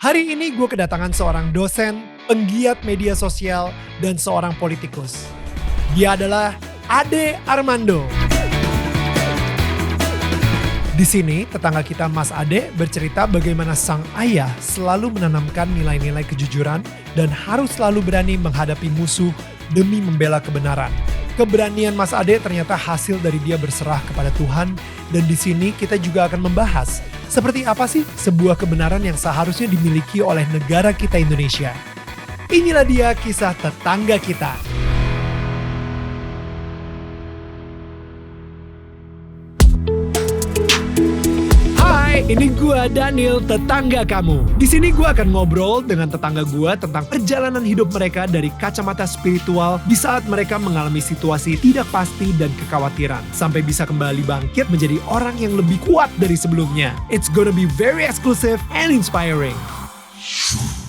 Hari ini gue kedatangan seorang dosen, penggiat media sosial, dan seorang politikus. Dia adalah Ade Armando. Di sini tetangga kita Mas Ade bercerita bagaimana sang ayah selalu menanamkan nilai-nilai kejujuran dan harus selalu berani menghadapi musuh demi membela kebenaran. Keberanian Mas Ade ternyata hasil dari dia berserah kepada Tuhan, dan di sini kita juga akan membahas seperti apa sih sebuah kebenaran yang seharusnya dimiliki oleh negara kita Indonesia. Inilah dia kisah tetangga kita. Hai, ini gua Daniel, tetangga kamu. Di sini gua akan ngobrol dengan tetangga gua tentang perjalanan hidup mereka dari kacamata spiritual di saat mereka mengalami situasi tidak pasti dan kekhawatiran, sampai bisa kembali bangkit menjadi orang yang lebih kuat dari sebelumnya. It's gonna be very exclusive and inspiring.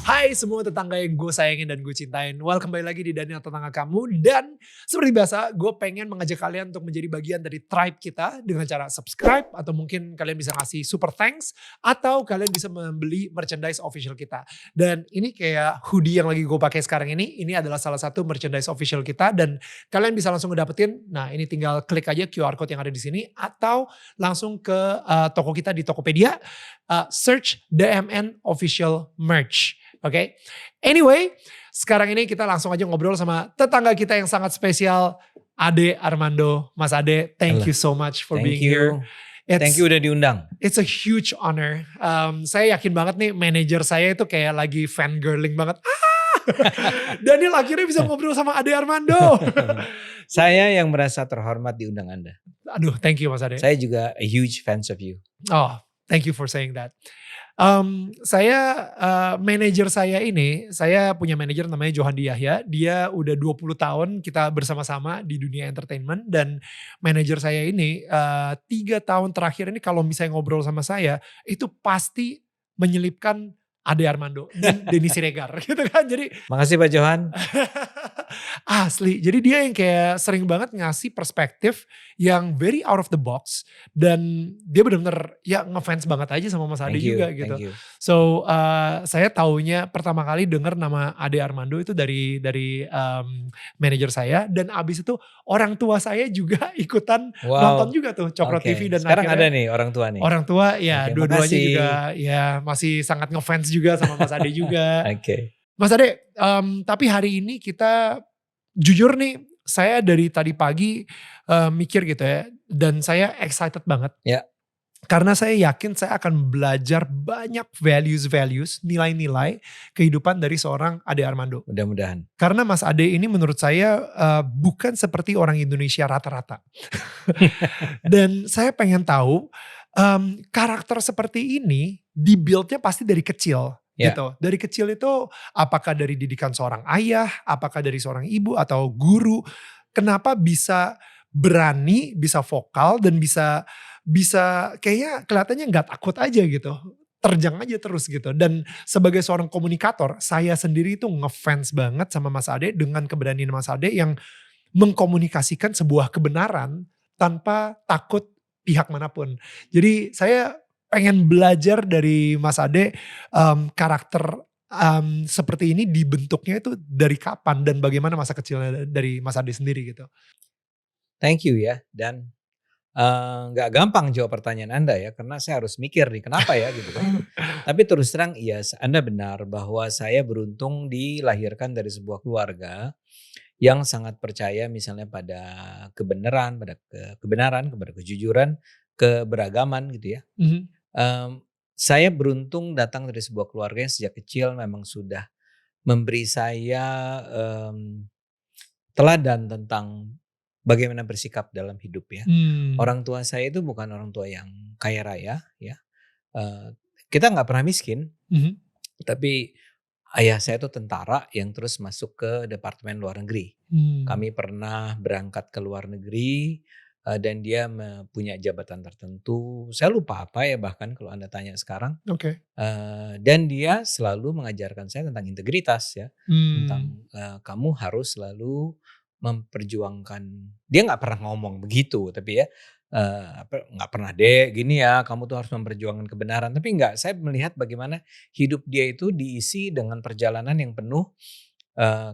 Hai semua tetangga yang gue sayangin dan gue cintain. Welcome kembali lagi di Daniel Tetangga Kamu. Dan seperti biasa gue pengen mengajak kalian untuk menjadi bagian dari tribe kita dengan cara subscribe. Atau mungkin kalian bisa ngasih super thanks. Atau kalian bisa membeli merchandise official kita. Dan ini kayak hoodie yang lagi gue pakai sekarang ini. Ini adalah salah satu merchandise official kita. Dan kalian bisa langsung ngedapetin. Nah ini tinggal klik aja QR code yang ada di sini. Atau langsung ke toko kita di Tokopedia. Search DMN Official Merch. Oke, anyway, sekarang ini kita langsung aja ngobrol sama tetangga kita yang sangat spesial, Ade Armando. Mas Ade, thank you so much for being here. Thank you udah diundang. It's a huge honor. Saya yakin banget nih manajer saya itu kayak lagi fangirling banget. Daniel akhirnya bisa ngobrol sama Ade Armando. Saya yang merasa terhormat diundang Anda. Aduh, thank you Mas Ade. Saya juga a huge fans of you. Oh, thank you for saying that. Manajer saya ini, saya punya manajer namanya Johandi Yahya. Dia udah 20 tahun kita bersama-sama di dunia entertainment. Dan manajer saya ini 3 tahun terakhir ini kalau misalnya ngobrol sama saya, itu pasti menyelipkan Ade Armando dan Denny Siregar gitu kan. Jadi makasih Pak Johan. Asli, jadi dia yang kayak sering banget ngasih perspektif yang very out of the box. Dan dia benar-benar ya ngefans banget aja sama Mas Ade juga gitu. So saya taunya pertama kali denger nama Ade Armando itu dari manajer saya. Dan abis itu orang tua saya juga ikutan nonton juga tuh Cokro TV. Dan sekarang ada nih orang tua nih. Orang tua ya dua-duanya juga ya masih sangat ngefans juga sama Mas Ade juga. Mas Ade, tapi hari ini kita jujur nih, saya dari tadi pagi mikir gitu ya, dan saya excited banget. Ya. Karena saya yakin saya akan belajar banyak values, nilai-nilai kehidupan dari seorang Ade Armando. Mudah-mudahan. Karena Mas Ade ini menurut saya bukan seperti orang Indonesia rata-rata. Dan saya pengen tahu karakter seperti ini dibuildnya pasti dari kecil. Gitu. Dari kecil itu apakah dari didikan seorang ayah, apakah dari seorang ibu atau guru, kenapa bisa berani, bisa vokal dan bisa kayaknya kelihatannya nggak takut aja gitu, terjang aja terus gitu. Dan sebagai seorang komunikator, saya sendiri itu ngefans banget sama Mas Ade dengan keberanian Mas Ade yang mengkomunikasikan sebuah kebenaran tanpa takut pihak manapun. Jadi saya pengen belajar dari Mas Ade karakter seperti ini dibentuknya itu dari kapan dan bagaimana masa kecilnya dari Mas Ade sendiri gitu. Thank you ya, dan gak gampang jawab pertanyaan Anda ya, karena saya harus mikir nih kenapa ya gitu kan. Tapi terus terang iya, Anda benar bahwa saya beruntung dilahirkan dari sebuah keluarga yang sangat percaya misalnya pada kebenaran, kepada kejujuran, keberagaman gitu ya. Saya beruntung datang dari sebuah keluarga yang sejak kecil memang sudah memberi saya teladan tentang bagaimana bersikap dalam hidup ya. Orang tua saya itu bukan orang tua yang kaya raya ya. Kita gak pernah miskin. Tapi ayah saya itu tentara yang terus masuk ke Departemen Luar Negeri. Kami pernah berangkat ke luar negeri. Dan dia punya jabatan tertentu. Saya lupa apa ya bahkan kalau Anda tanya sekarang. Dan dia selalu mengajarkan saya tentang integritas ya. Tentang kamu harus selalu memperjuangkan. Dia gak pernah ngomong begitu tapi ya. nggak pernah deh gini ya, kamu tuh harus memperjuangkan kebenaran. Tapi enggak, saya melihat bagaimana hidup dia itu diisi dengan perjalanan yang penuh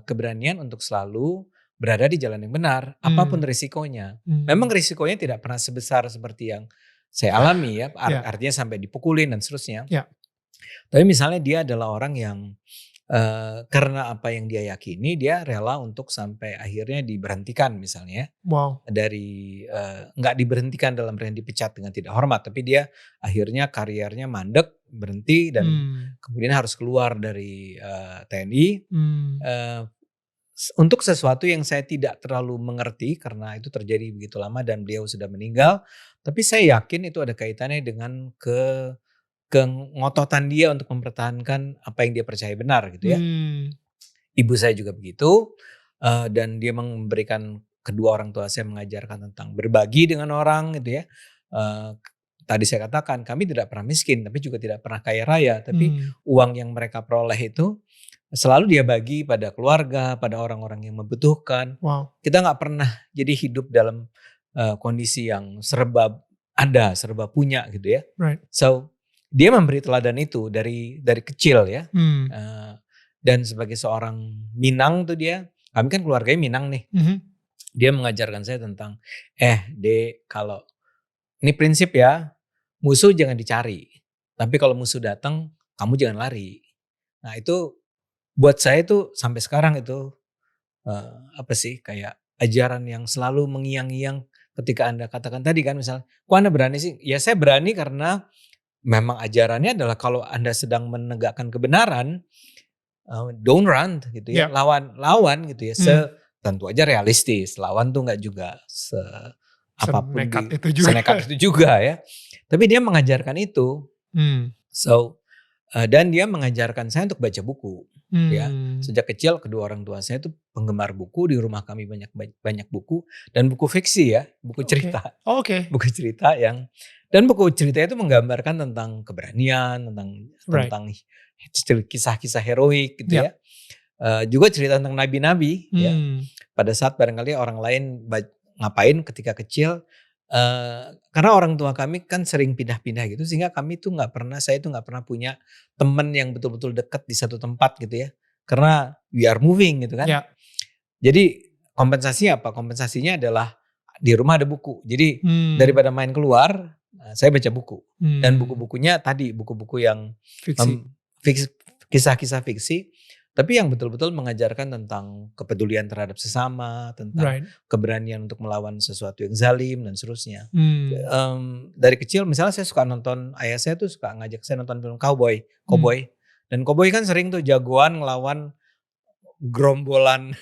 keberanian untuk selalu berada di jalan yang benar, apapun risikonya. Memang risikonya tidak pernah sebesar seperti yang saya alami ya, artinya sampai dipukulin dan seterusnya. Tapi misalnya dia adalah orang yang karena apa yang dia yakini, dia rela untuk sampai akhirnya diberhentikan misalnya. Dari nggak diberhentikan dalam artian dipecat dengan tidak hormat, tapi dia akhirnya kariernya mandek, berhenti dan kemudian harus keluar dari TNI. Untuk sesuatu yang saya tidak terlalu mengerti karena itu terjadi begitu lama dan beliau sudah meninggal. Tapi saya yakin itu ada kaitannya dengan kengototan dia untuk mempertahankan apa yang dia percaya benar gitu ya. Ibu saya juga begitu, dan dia memberikan, kedua orang tua saya mengajarkan tentang berbagi dengan orang gitu ya. Tadi saya katakan kami tidak pernah miskin tapi juga tidak pernah kaya raya, tapi uang yang mereka peroleh itu selalu dia bagi pada keluarga, pada orang-orang yang membutuhkan. Kita nggak pernah jadi hidup dalam kondisi yang serba punya gitu ya. So dia memberi teladan itu dari kecil ya. Dan sebagai seorang Minang tuh kami kan keluarganya Minang nih. Dia mengajarkan saya tentang Dek, kalau ini prinsip ya, musuh jangan dicari. Tapi kalau musuh datang, kamu jangan lari. Nah itu buat saya tuh sampai sekarang itu kayak ajaran yang selalu mengiang-iang ketika Anda katakan tadi kan, misalnya, kok Anda berani sih? Ya saya berani karena memang ajarannya adalah kalau Anda sedang menegakkan kebenaran, don't run gitu ya, lawan gitu ya. Tentu aja realistis, lawan tuh nggak juga senekat itu juga ya. Tapi dia mengajarkan itu. Dan dia mengajarkan saya untuk baca buku. Ya, sejak kecil kedua orang tua saya itu penggemar buku, di rumah kami banyak buku dan buku fiksi ya, buku cerita. Buku cerita dan buku cerita itu menggambarkan tentang keberanian, tentang kisah-kisah heroik gitu ya. Juga cerita tentang nabi-nabi ya. Pada saat barangkali orang lain ngapain ketika kecil, karena orang tua kami kan sering pindah-pindah gitu, sehingga saya itu nggak pernah punya teman yang betul-betul dekat di satu tempat gitu ya, karena we are moving gitu kan. Jadi kompensasinya apa? Kompensasinya adalah di rumah ada buku. Jadi daripada main keluar, saya baca buku. Dan buku-bukunya tadi buku-buku yang kisah-kisah fiksi, tapi yang betul-betul mengajarkan tentang kepedulian terhadap sesama, tentang keberanian untuk melawan sesuatu yang zalim dan seterusnya. Dari kecil misalnya saya suka nonton, ayah saya tuh suka ngajak saya nonton film cowboy. Dan cowboy kan sering tuh jagoan ngelawan gerombolan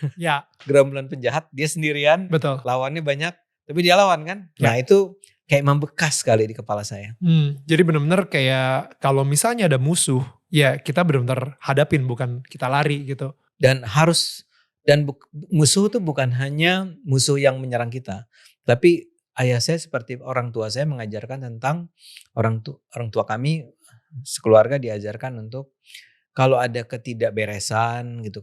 penjahat, dia sendirian, lawannya banyak, tapi dia lawan kan. Nah itu kayak membekas sekali di kepala saya. Jadi benar-benar kayak kalau misalnya ada musuh, ya kita benar-benar hadapin, bukan kita lari gitu. Dan musuh itu bukan hanya musuh yang menyerang kita, tapi ayah saya seperti orang tua saya mengajarkan tentang orang tua kami sekeluarga diajarkan untuk kalau ada ketidakberesan gitu,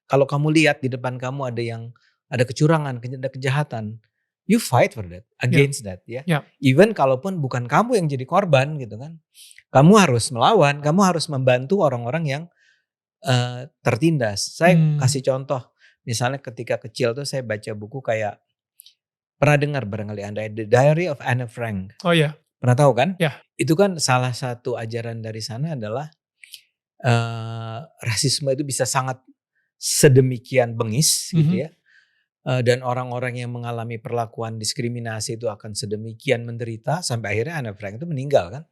kalau kamu lihat di depan kamu ada kecurangan, ada kejahatan, you fight for that, against that ya. Even kalaupun bukan kamu yang jadi korban gitu kan, kamu harus melawan, kamu harus membantu orang-orang yang tertindas. Saya kasih contoh, misalnya ketika kecil tuh saya baca buku kayak, pernah dengar barangkali Anda, The Diary of Anne Frank. Pernah tahu kan? Itu kan salah satu ajaran dari sana adalah rasisme itu bisa sangat sedemikian bengis gitu ya. Dan orang-orang yang mengalami perlakuan diskriminasi itu akan sedemikian menderita sampai akhirnya Anne Frank itu meninggal kan.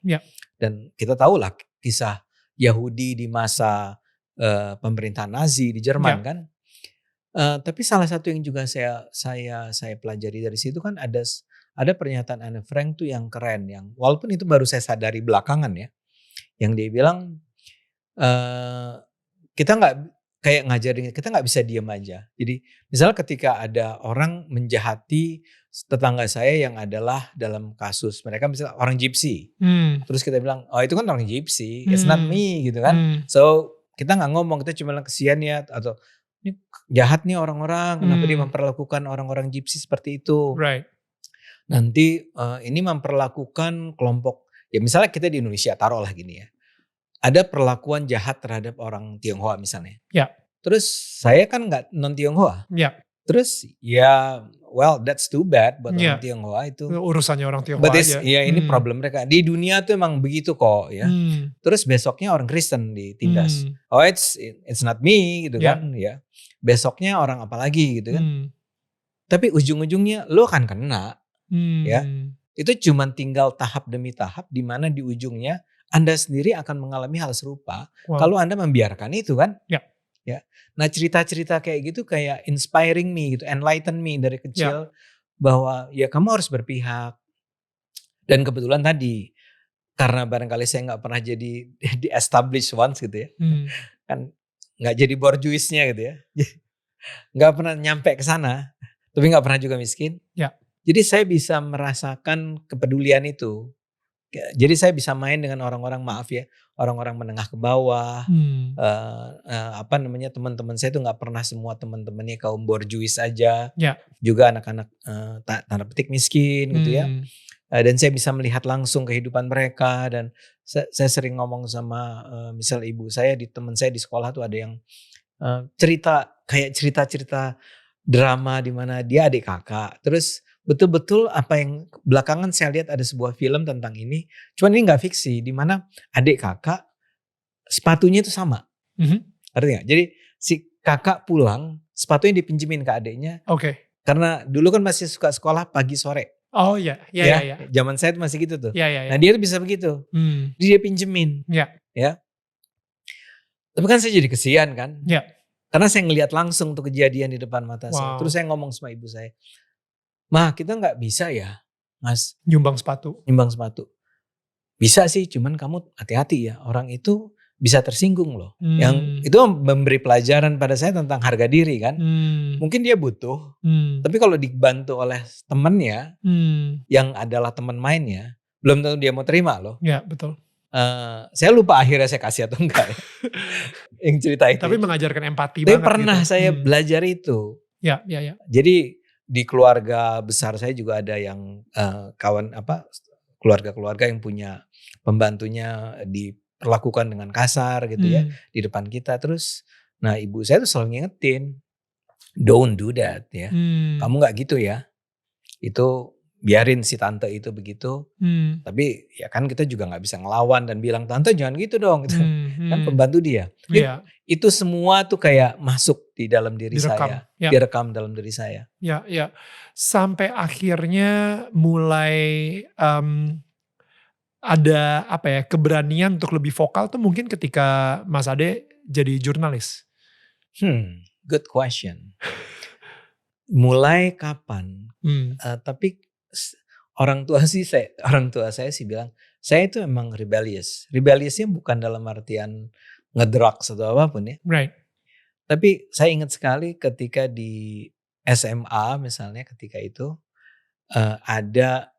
Dan kita tahu lah kisah Yahudi di masa pemerintahan Nazi di Jerman kan. Tapi salah satu yang juga saya pelajari dari situ kan ada pernyataan Anne Frank tuh yang keren, yang walaupun itu baru saya sadari belakangan ya, yang dia bilang kita nggak bisa diam aja. Jadi misalnya ketika ada orang menjahati tetangga saya yang adalah dalam kasus mereka misalnya orang Gypsy, terus kita bilang oh itu kan orang Gypsy, it's not me gitu kan. So kita nggak ngomong, kita cuma bilang kesian ya, atau ini jahat nih orang-orang, kenapa dia memperlakukan orang-orang Gypsy seperti itu. nanti ini memperlakukan kelompok, ya misalnya kita di Indonesia taruhlah gini ya, ada perlakuan jahat terhadap orang Tionghoa misalnya. Ya. Terus saya kan nggak non Tionghoa. Ya. Terus ya, well that's too bad buat orang Tionghoa itu. Urusannya orang Tionghoa aja. Ya ini problem mereka. Di dunia tuh emang begitu kok ya. Terus besoknya orang Kristen ditindas. Oh it's not me gitu kan ya. Besoknya orang apa lagi gitu kan. Tapi ujung-ujungnya lo kan kena ya. Itu cuman tinggal tahap demi tahap di mana di ujungnya Anda sendiri akan mengalami hal serupa kalau Anda membiarkan itu kan. Ya. Nah cerita-cerita kayak gitu kayak inspiring me gitu, enlighten me dari kecil bahwa ya kamu harus berpihak. Dan kebetulan tadi karena barangkali saya nggak pernah jadi di established ones gitu ya, kan nggak jadi borjuisnya gitu ya, nggak pernah nyampe ke sana, tapi nggak pernah juga miskin. Jadi saya bisa merasakan kepedulian itu. Jadi saya bisa main dengan orang-orang, maaf ya, orang-orang menengah ke bawah. Teman-teman saya itu nggak pernah semua teman-temannya kaum borjuis aja. Juga anak-anak tanda petik miskin gitu ya. Dan saya bisa melihat langsung kehidupan mereka. Dan saya sering ngomong sama misal ibu saya, teman saya di sekolah tuh ada yang cerita-cerita drama di mana dia adik kakak. Terus betul-betul apa yang belakangan saya lihat ada sebuah film tentang ini. Cuman ini gak fiksi. Di mana adik kakak sepatunya itu sama. Artinya jadi si kakak pulang sepatunya dipinjemin ke adiknya. Karena dulu kan masih suka sekolah pagi sore. Oh iya. Zaman saya tuh masih gitu tuh. Ya. Nah dia tuh bisa begitu. Dia pinjemin. Ya. Tapi kan saya jadi kesian kan. Karena saya ngelihat langsung tuh kejadian di depan mata saya. Terus saya ngomong sama ibu saya. Ma, kita gak bisa ya Mas nyumbang sepatu. Bisa sih, cuman kamu hati-hati ya. Orang itu bisa tersinggung loh. Yang itu memberi pelajaran pada saya tentang harga diri kan. Mungkin dia butuh. Tapi kalau dibantu oleh temennya yang adalah teman mainnya, belum tentu dia mau terima loh. Ya betul. Saya lupa akhirnya saya kasih atau enggak ya. Yang cerita itu. Tapi mengajarkan empati banget. Tapi pernah gitu. saya belajar itu. Ya. Jadi di keluarga besar saya juga ada yang keluarga-keluarga yang punya pembantunya diperlakukan dengan kasar gitu ya di depan kita. Terus nah ibu saya tuh selalu ngingetin, don't do that ya. Kamu gak gitu ya. Itu biarin si tante itu begitu. Tapi ya kan kita juga gak bisa ngelawan dan bilang tante jangan gitu dong gitu. Kan pembantu dia. Itu semua tuh kayak masuk di dalam diri saya. Direkam dalam diri saya. Ya. Sampai akhirnya mulai ada keberanian untuk lebih vokal tuh mungkin ketika Mas Ade jadi jurnalis. Good question. Mulai kapan? Tapi orang tua saya sih bilang saya itu emang rebellious. Rebelliousnya bukan dalam artian ngedrugs atau apapun ya. Right. Tapi saya ingat sekali ketika di SMA misalnya ketika itu ada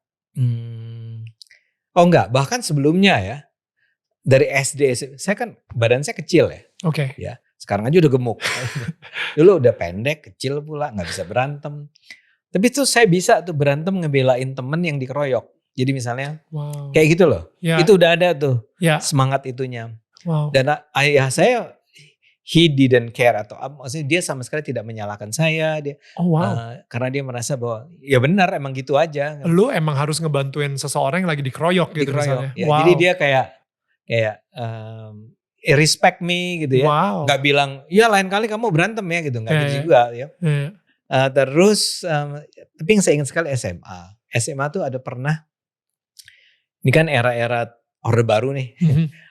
bahkan sebelumnya ya. Dari SD saya kan badan saya kecil ya. Ya, sekarang aja udah gemuk. Dulu udah pendek, kecil pula, nggak bisa berantem. Tapi tuh saya bisa tuh berantem ngebelain temen yang dikeroyok. Jadi misalnya kayak gitu loh. Itu udah ada tuh semangat itunya. Dan ayah saya he didn't care atau maksudnya dia sama sekali tidak menyalahkan saya dia karena dia merasa bahwa ya benar emang gitu aja. Lu emang harus ngebantuin seseorang yang lagi dikeroyok gitu misalnya. Ya, jadi dia kayak respect me gitu ya. Gak bilang ya lain kali kamu berantem ya gitu. Gak gitu juga ya. Terus tapi yang saya ingat sekali SMA tuh ada pernah, ini kan era-era Orde Baru nih.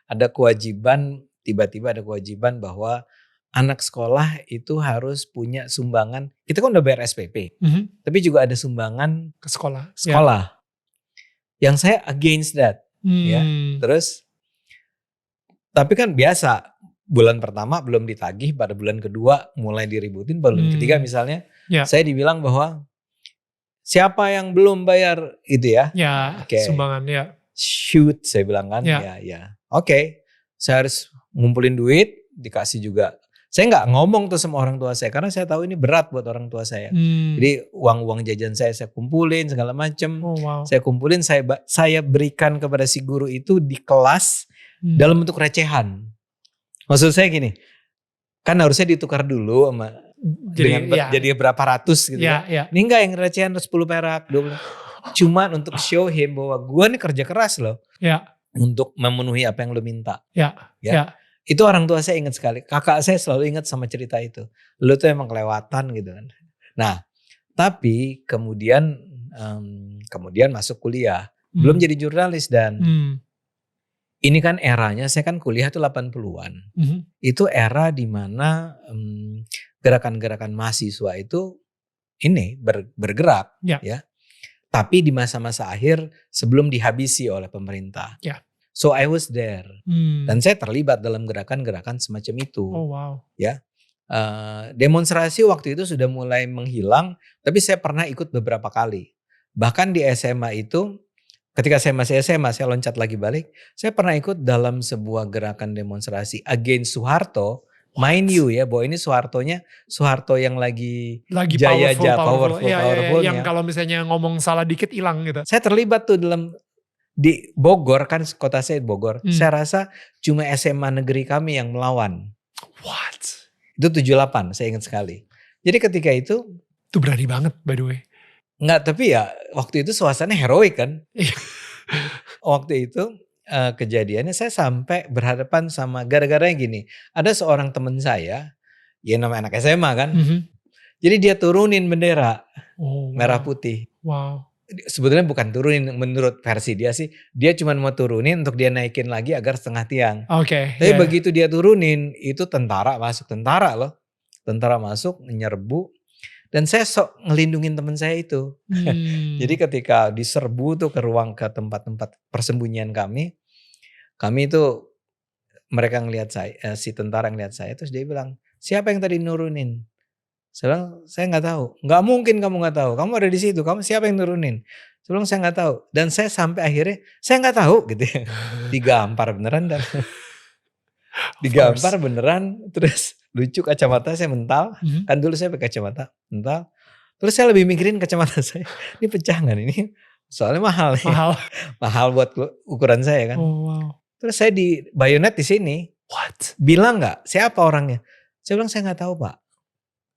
Ada kewajiban, tiba-tiba ada kewajiban bahwa anak sekolah itu harus punya sumbangan. Kita kan udah bayar SPP, tapi juga ada sumbangan ke sekolah. Yang saya against that, ya. Terus, tapi kan biasa bulan pertama belum ditagih, pada bulan kedua mulai diributin, bulan ketiga misalnya, saya dibilang bahwa siapa yang belum bayar itu ya? Sumbangan ya. Shoot, saya bilang kan, ya. Oke, saya harus ngumpulin duit, dikasih juga Saya nggak ngomong tuh sama orang tua saya karena saya tahu ini berat buat orang tua saya. Jadi uang jajan saya kumpulin segala macam. Oh, wow. Saya kumpulin, saya berikan kepada si guru itu di kelas dalam bentuk recehan. Maksud saya gini, kan harusnya ditukar dulu sama jadi berapa ratus gitu kan. Ini enggak, yang recehan 10 perak, 20. Cuman untuk show him bahwa gue nih kerja keras loh. Untuk memenuhi apa yang lo minta. Itu orang tua saya ingat sekali. Kakak saya selalu ingat sama cerita itu. Lo tuh emang kelewatan gitu kan. Nah, tapi kemudian masuk kuliah. Belum jadi jurnalis dan ini kan eranya, saya kan kuliah tuh 80-an. Itu era dimana gerakan-gerakan mahasiswa itu ini bergerak. Ya. Tapi di masa-masa akhir sebelum dihabisi oleh pemerintah. So I was there. Dan saya terlibat dalam gerakan-gerakan semacam itu. Oh, wow. Ya. Demonstrasi waktu itu sudah mulai menghilang, tapi saya pernah ikut beberapa kali. Bahkan di SMA itu, ketika saya masih SMA, saya loncat lagi balik, saya pernah ikut dalam sebuah gerakan demonstrasi against Soeharto. Mind you ya, bahwa ini Soeharto yang lagi powerful. Yang kalau misalnya ngomong salah dikit hilang gitu. Saya terlibat tuh di Bogor, kan kota saya Bogor. Saya rasa cuma SMA negeri kami yang melawan. What? Itu 78, saya ingat sekali. Jadi ketika itu berani banget by the way. Enggak, tapi ya waktu itu suasananya heroik kan. Waktu itu kejadiannya saya sampai berhadapan sama, gara-garanya gini. Ada seorang teman saya, ya namanya anak SMA kan. Jadi dia turunin bendera merah putih. Wow. Sebetulnya bukan turunin menurut versi dia sih. Dia cuma mau turunin untuk dia naikin lagi agar setengah tiang. Tapi begitu dia turunin, itu tentara masuk. Tentara loh. Tentara masuk, nyerbu. Dan saya sok ngelindungin teman saya itu. Jadi ketika diserbu tuh ke tempat-tempat persembunyian kami itu mereka ngelihat saya, si tentara ngelihat saya, terus dia bilang, siapa yang tadi nurunin? Saya bilang, saya nggak tahu. Nggak mungkin kamu nggak tahu. Kamu ada di situ. Kamu siapa yang nurunin? Saya bilang, saya nggak tahu. Dan saya sampai akhirnya saya nggak tahu gitu. Digampar beneran dan digampar beneran. Terus lucu, kacamata saya mental. Kan dulu saya pakai kacamata mental. Terus saya lebih mikirin kacamata saya. Ini pecah nggak ini? Soalnya mahal. Mahal buat ukuran saya kan. Oh, wow. Terus saya di bayonet di sini. What? Bilang nggak siapa orangnya? Saya bilang saya nggak tahu Pak.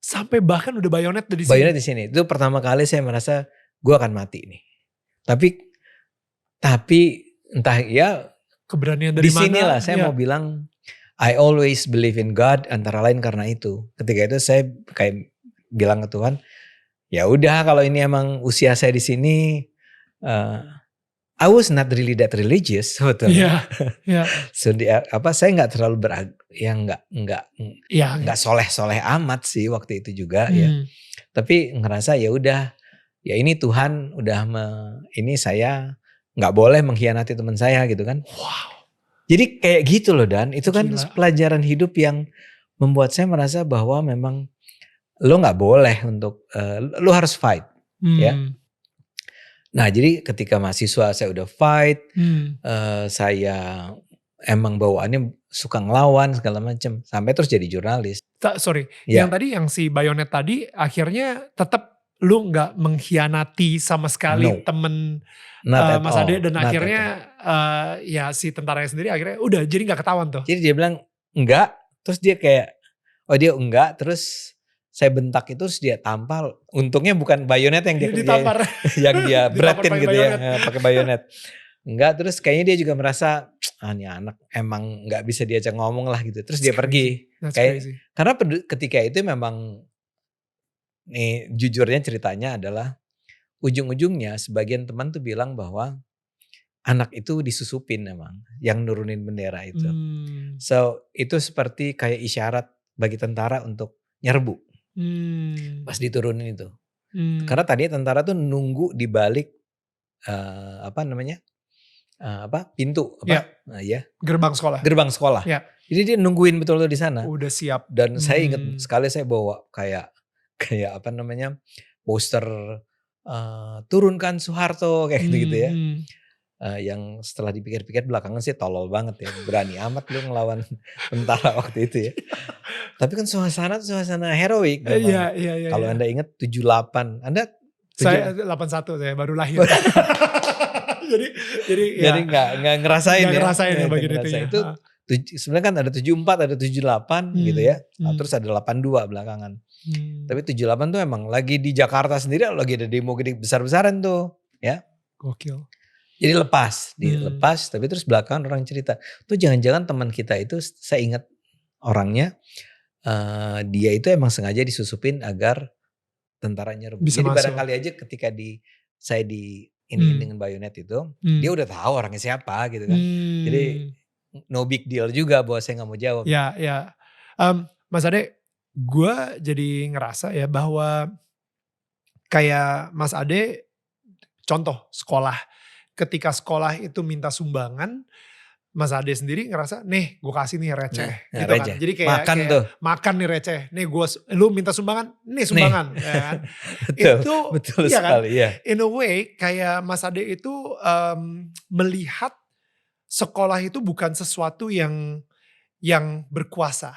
Sampai bahkan udah bayonet di sini. Bayonet di sini. Itu pertama kali saya merasa gue akan mati nih. Tapi entah ya keberanian dari di mana. Di sinilah saya mau bilang, I always believe in God, antara lain karena itu. Ketika itu saya kayak bilang ke Tuhan, ya udah kalau ini emang usia saya di sini, I was not really that religious sebetulnya. So saya nggak terlalu nggak soleh amat sih waktu itu juga ya. Tapi ngerasa ya udah, ya ini Tuhan udah ini saya nggak boleh mengkhianati teman saya gitu kan. Wow. Jadi kayak gitu loh Dan, itu kan pelajaran hidup yang membuat saya merasa bahwa memang lo nggak boleh untuk lo harus fight ya. Nah jadi ketika mahasiswa saya udah fight, saya emang bawaannya suka ngelawan segala macam sampai terus jadi jurnalis. Yang tadi yang si bayonet tadi akhirnya tetap lu nggak mengkhianati sama sekali temen Mas Ade dan akhirnya ya si tentaranya sendiri akhirnya udah jadi nggak ketahuan tuh. Jadi dia bilang enggak, terus dia kayak dia enggak, terus saya bentak itu terus dia tampal. Untungnya bukan bayonet yang dia ditampar. Yang dia beratin gitu ya, pakai bayonet. Enggak, terus kayaknya dia juga merasa ini anak emang nggak bisa diajak ngomong lah gitu. Terus dia pergi. Karena ketika itu memang nih jujurnya ceritanya adalah ujung-ujungnya sebagian teman tuh bilang bahwa anak itu disusupin memang yang nurunin bendera itu. So itu seperti kayak isyarat bagi tentara untuk nyerbu. Pas diturunin itu. Karena tadi tentara tuh nunggu di balik pintu gerbang sekolah. Jadi dia nungguin betul-betul di sana. Udah siap. Dan saya ingat sekali saya bawa kayak poster turunkan Soeharto kayak gitu ya. yang setelah dipikir-pikir belakangan sih tolol banget ya. Berani amat lu ngelawan tentara waktu itu ya. Tapi kan suasana heroik memang. Iya. Kalau Anda ingat 78, Anda Saya 81, saya baru lahir. jadi nggak ngerasain nggak ya. ngerasain ya bagian Ngerasa itunya. itu sebenarnya kan ada 74, ada 78 gitu ya. Terus ada 82 belakangan. Tapi 78 tuh emang lagi di Jakarta sendiri lagi ada demo gede besar-besaran tuh ya. Gokil. Jadi dilepas tapi terus belakangan orang cerita. Tuh jangan-jangan teman kita itu saya ingat orangnya dia itu emang sengaja disusupin agar tentara nyerbu. Bisa Jadi masuk. barangkali aja ketika saya di ini dengan bayonet itu, dia udah tahu orangnya siapa gitu kan. Jadi no big deal juga bahwa saya nggak mau jawab. Ya. Mas Ade, gue jadi ngerasa ya bahwa kayak Mas Ade, contoh sekolah. Ketika sekolah itu minta sumbangan, Mas Ade sendiri ngerasa, nih gue kasih nih receh. Gitu receh. kan. Jadi kayak makan nih receh. Nih lu minta sumbangan, nih sumbangan. Ya kan? betul iya sekali kan? ya. In a way kayak Mas Ade itu melihat sekolah itu bukan sesuatu yang berkuasa.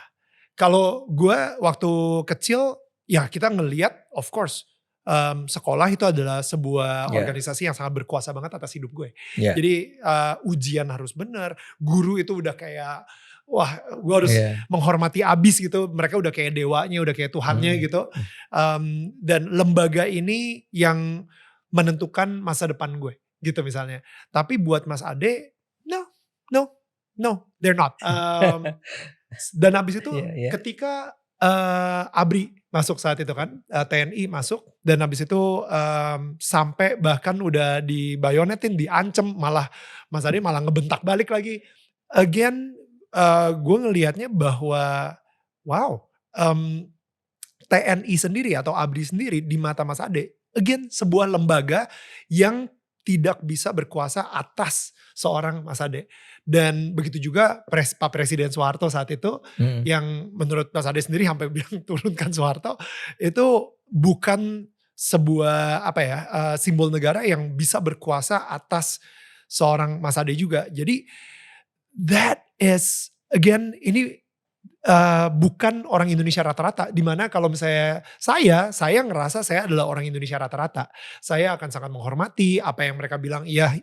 Kalau gue waktu kecil ya kita ngelihat of course sekolah itu adalah sebuah organisasi yang sangat berkuasa banget atas hidup gue. Jadi ujian harus benar, guru itu udah kayak wah gue harus menghormati abis gitu. Mereka udah kayak dewanya, udah kayak Tuhannya gitu. Dan lembaga ini yang menentukan masa depan gue gitu misalnya. Tapi buat Mas Ade, no, they're not. Dan abis itu ketika ABRI masuk saat itu kan, TNI masuk, dan habis itu sampai bahkan udah dibayonetin, diancem, malah Mas Ade malah ngebentak balik lagi. Again, gue ngelihatnya bahwa wow, TNI sendiri atau ABRI sendiri di mata Mas Ade, again sebuah lembaga yang tidak bisa berkuasa atas seorang Mas Ade. Dan begitu juga Pak Presiden Soeharto saat itu, yang menurut Mas Ade sendiri sampai bilang turunkan Soeharto, itu bukan sebuah simbol negara yang bisa berkuasa atas seorang Mas Ade juga. Jadi that is again ini bukan orang Indonesia rata-rata, dimana kalau misalnya saya ngerasa saya adalah orang Indonesia rata-rata. Saya akan sangat menghormati apa yang mereka bilang, iya,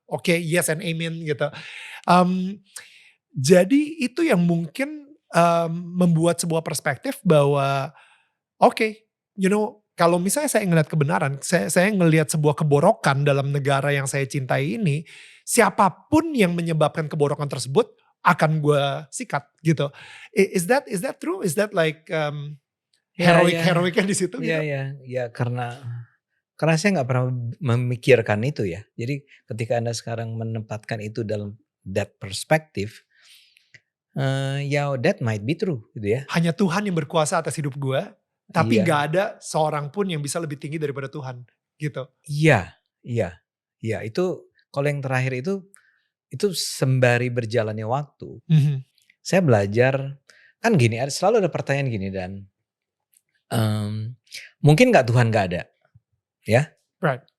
oke, yes and amen gitu. Jadi itu yang mungkin membuat sebuah perspektif bahwa kalau misalnya saya ngelihat kebenaran, saya ngelihat sebuah keborokan dalam negara yang saya cintai ini, siapapun yang menyebabkan keborokan tersebut akan gue sikat gitu. Is that true? Is that like heroiknya di situ? Iya, karena saya nggak pernah memikirkan itu ya. Jadi ketika Anda sekarang menempatkan itu dalam that perspective, that might be true gitu ya. Hanya Tuhan yang berkuasa atas hidup gue, tapi nggak ada seorang pun yang bisa lebih tinggi daripada Tuhan gitu. Iya. Itu kalau yang terakhir itu sembari berjalannya waktu, saya belajar kan gini, selalu ada pertanyaan gini dan mungkin nggak Tuhan nggak ada, ya,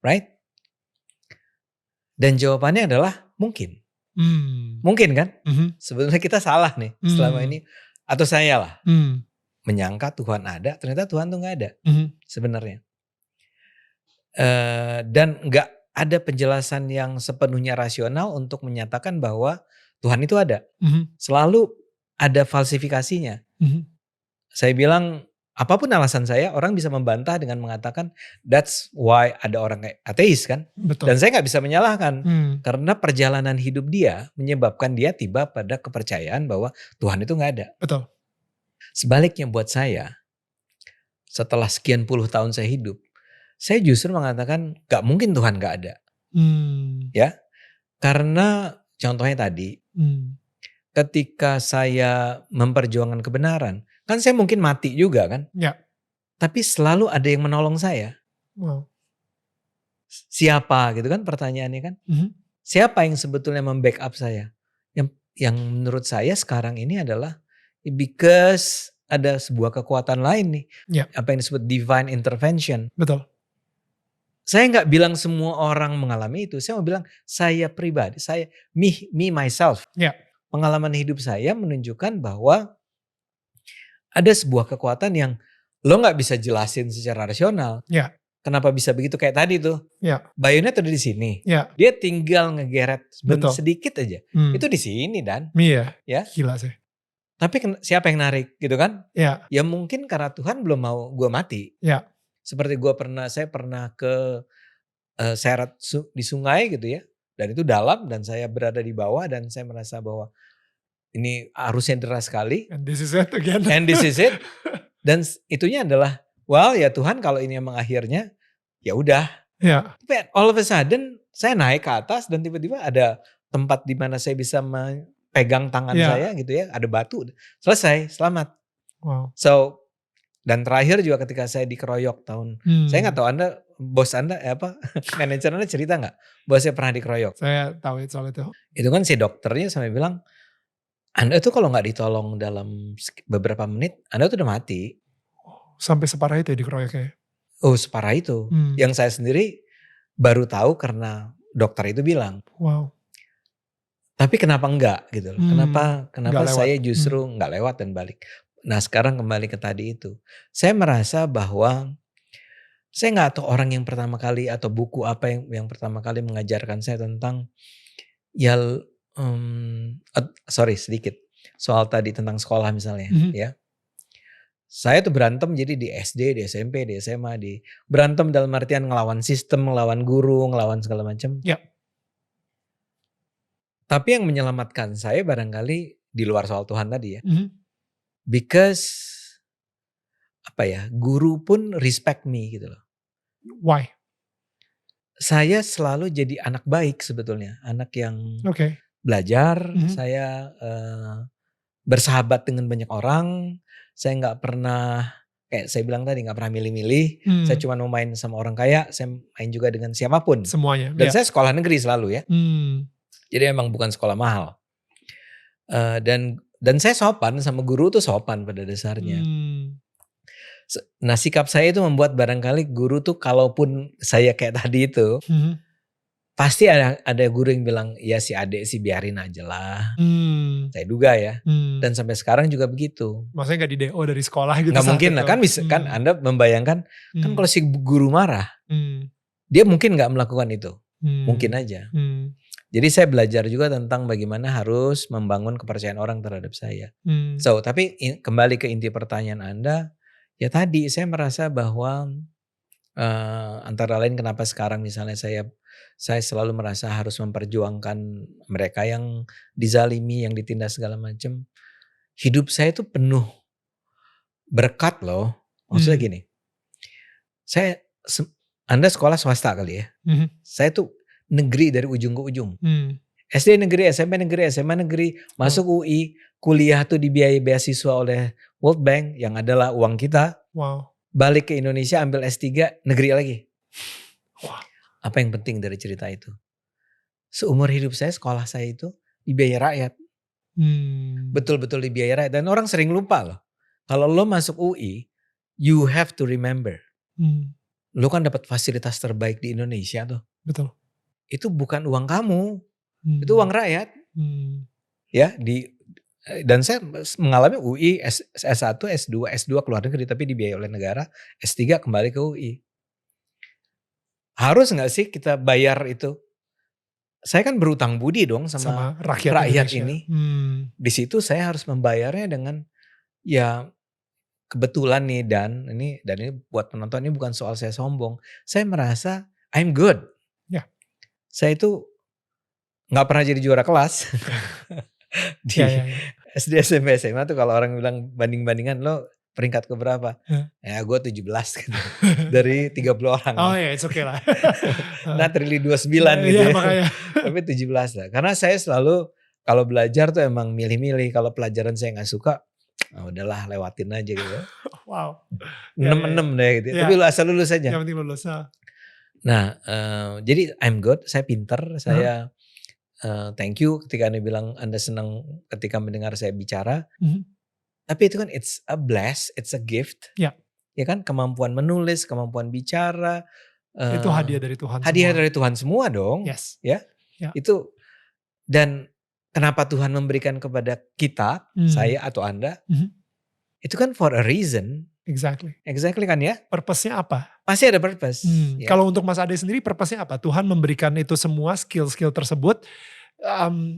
right? Dan jawabannya adalah mungkin, mungkin kan? Sebenarnya kita salah nih selama ini, atau saya lah menyangka Tuhan ada, ternyata Tuhan tuh nggak ada sebenarnya, dan nggak ada penjelasan yang sepenuhnya rasional untuk menyatakan bahwa Tuhan itu ada. Selalu ada falsifikasinya. Saya bilang, apapun alasan saya, orang bisa membantah dengan mengatakan, that's why ada orang kayak ateis kan. Betul. Dan saya gak bisa menyalahkan. Karena perjalanan hidup dia menyebabkan dia tiba pada kepercayaan bahwa Tuhan itu gak ada. Betul. Sebaliknya buat saya, setelah sekian puluh tahun saya hidup, saya justru mengatakan gak mungkin Tuhan gak ada. Ya, karena contohnya tadi, ketika saya memperjuangkan kebenaran, kan saya mungkin mati juga kan. Ya. Tapi selalu ada yang menolong saya. Wow. Siapa gitu kan pertanyaannya kan. Siapa yang sebetulnya membackup saya? Yang menurut saya sekarang ini adalah because ada sebuah kekuatan lain nih. Apa yang disebut divine intervention. Betul. saya nggak bilang semua orang mengalami itu. Saya mau bilang saya pribadi, saya me myself. Ya. Pengalaman hidup saya menunjukkan bahwa ada sebuah kekuatan yang lo nggak bisa jelasin secara rasional. Ya. Kenapa bisa begitu kayak tadi tuh? Ya. Bayonet udah di sini. Ya. Dia tinggal ngegeret Betul. sedikit aja. Itu di sini dan. Iya. Ya. Gila sih. Tapi siapa yang narik gitu kan? Ya. Ya mungkin karena Tuhan belum mau gue mati. Ya. Seperti saya pernah ke seret di sungai gitu ya. Dan itu dalam dan saya berada di bawah dan saya merasa bahwa ini arusnya deras sekali. And this is it again. And this is it. Dan itunya adalah, well ya Tuhan kalau ini emang akhirnya, ya udah. Ya. Tapi all of a sudden saya naik ke atas dan tiba-tiba ada tempat di mana saya bisa pegang tangan saya gitu ya, ada batu, selesai, selamat. Wow. So, dan terakhir juga ketika saya dikeroyok saya nggak tahu bos Anda manajer Anda cerita nggak, bahwa saya pernah dikeroyok? Saya tahu soal itu. Itu kan si dokternya sampai bilang, Anda tuh kalau nggak ditolong dalam beberapa menit, Anda tuh udah mati. Sampai separah itu ya dikeroyoknya? Oh separah itu, yang saya sendiri baru tahu karena dokter itu bilang. Wow. Tapi kenapa enggak gitu loh? Kenapa saya justru enggak lewat dan balik. Nah sekarang kembali ke tadi itu. Saya merasa bahwa saya enggak tahu orang yang pertama kali atau buku apa yang pertama kali mengajarkan saya tentang sedikit soal tadi tentang sekolah misalnya ya. Saya tuh berantem jadi di SD, di SMP, di SMA, berantem dalam artian ngelawan sistem, ngelawan guru, ngelawan segala macam. Ya. Tapi yang menyelamatkan saya barangkali di luar soal Tuhan tadi ya. Because guru pun respect me gitu loh. Why? Saya selalu jadi anak baik sebetulnya. Anak yang belajar, saya bersahabat dengan banyak orang. Saya gak pernah, kayak saya bilang tadi, gak pernah milih-milih. Saya cuma mau main sama orang kaya, saya main juga dengan siapapun. Semuanya. Dan saya sekolah negeri selalu ya. Jadi emang bukan sekolah mahal. Dan saya sopan sama guru tuh sopan pada dasarnya. Nah sikap saya itu membuat barangkali guru tuh kalaupun saya kayak tadi itu. Pasti ada guru yang bilang, ya si adik sih biarin aja lah. Saya duga ya. Dan sampai sekarang juga begitu. Maksudnya gak di DO dari sekolah gitu? Gak mungkin lah kan bisa kan Anda membayangkan. Kan kalau si guru marah. Dia mungkin gak melakukan itu. Mungkin aja. Jadi saya belajar juga tentang bagaimana harus membangun kepercayaan orang terhadap saya. So, tapi kembali ke inti pertanyaan Anda, ya tadi saya merasa bahwa antara lain kenapa sekarang misalnya saya selalu merasa harus memperjuangkan mereka yang dizalimi, yang ditindas segala macam. Hidup saya itu penuh berkat loh. Maksudnya gini, Anda sekolah swasta kali ya. Saya tuh negeri dari ujung ke ujung. SD negeri, SMP negeri, SMA negeri, masuk UI, kuliah tuh dibiayai beasiswa oleh World Bank yang adalah uang kita. Wow. Balik ke Indonesia ambil S3 negeri lagi. Wow. Apa yang penting dari cerita itu? Seumur hidup saya, sekolah saya itu dibiayai rakyat. Betul-betul dibiayai rakyat. Dan orang sering lupa loh. Kalau lo masuk UI, you have to remember. Lo kan dapat fasilitas terbaik di Indonesia tuh. Betul. Itu bukan uang kamu. Itu uang rakyat. Ya, dan saya mengalami UI S1, S2 keluar negeri tapi dibiayai oleh negara, S3 kembali ke UI. Harus gak sih kita bayar itu? Saya kan berutang budi dong sama rakyat ini. Di situ saya harus membayarnya dengan ya kebetulan nih dan ini buat penonton ini bukan soal saya sombong. Saya merasa I'm good. Ya. Saya itu gak pernah jadi juara kelas. Di SD, SMP, SMA tuh kalau orang bilang banding-bandingan lo peringkat ke berapa? Ya gue 17 gitu. Dari 30 orang. Oh ya it's okay lah. Not really 29 gitu ya. Makanya. Tapi 17 lah. Karena saya selalu kalau belajar tuh emang milih-milih. Kalau pelajaran saya gak suka, udahlah lewatin aja gitu. Wow. 6 deh gitu. Tapi asal lulus aja. Yang penting lulus. Nah jadi I'm good, saya pinter, saya thank you ketika Anda bilang Anda senang ketika mendengar saya bicara. Tapi itu kan it's a bless, it's a gift. Ya. Ya kan, kemampuan menulis, kemampuan bicara, Itu hadiah dari Tuhan hadiah semua. dari Tuhan semua dong. Yes. Ya. Ya. Itu, dan kenapa Tuhan memberikan kepada kita, saya atau Anda, itu kan for a reason. Exactly kan ya. Purpose-nya apa? Pasti ada purpose. Ya. Kalau untuk Mas Ade sendiri purpose-nya apa? Tuhan memberikan itu semua skill-skill tersebut.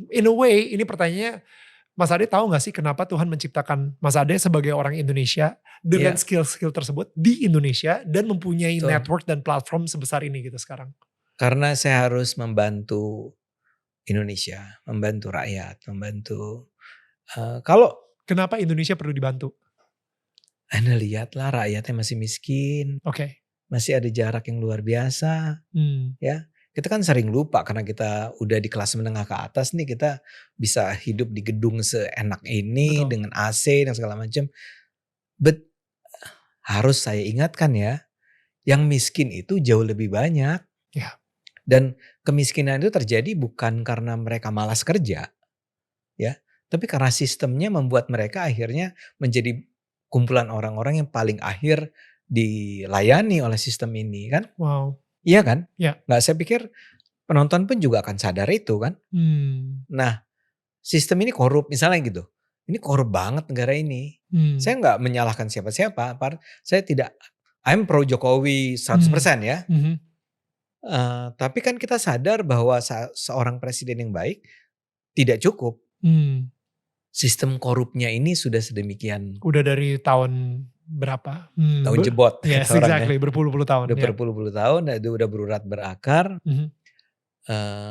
In a way ini pertanyaannya, Mas Ade tahu gak sih kenapa Tuhan menciptakan Mas Ade sebagai orang Indonesia dengan skill-skill tersebut di Indonesia dan mempunyai network dan platform sebesar ini gitu sekarang? Karena saya harus membantu Indonesia, membantu rakyat, membantu. Kenapa Indonesia perlu dibantu? Anda lihatlah rakyatnya masih miskin, masih ada jarak yang luar biasa, ya. Kita kan sering lupa karena kita udah di kelas menengah ke atas nih, kita bisa hidup di gedung seenak ini dengan AC dan segala macam. But harus saya ingatkan ya, yang miskin itu jauh lebih banyak. Ya. Dan kemiskinan itu terjadi bukan karena mereka malas kerja, ya, tapi karena sistemnya membuat mereka akhirnya menjadi kumpulan orang-orang yang paling akhir dilayani oleh sistem ini kan. Wow. Iya kan? Ya. Nggak, saya pikir penonton pun juga akan sadar itu kan. Nah, sistem ini korup misalnya gitu. Ini korup banget negara ini. Saya nggak menyalahkan siapa-siapa. Saya tidak, I'm pro Jokowi 100% ya. Tapi kan kita sadar bahwa seorang presiden yang baik tidak cukup. Sistem korupnya ini sudah sedemikian. Udah dari tahun berapa? Tahun jebot. Yes, exactly. Berpuluh-puluh tahun. Udah berpuluh-puluh tahun, udah berurat berakar.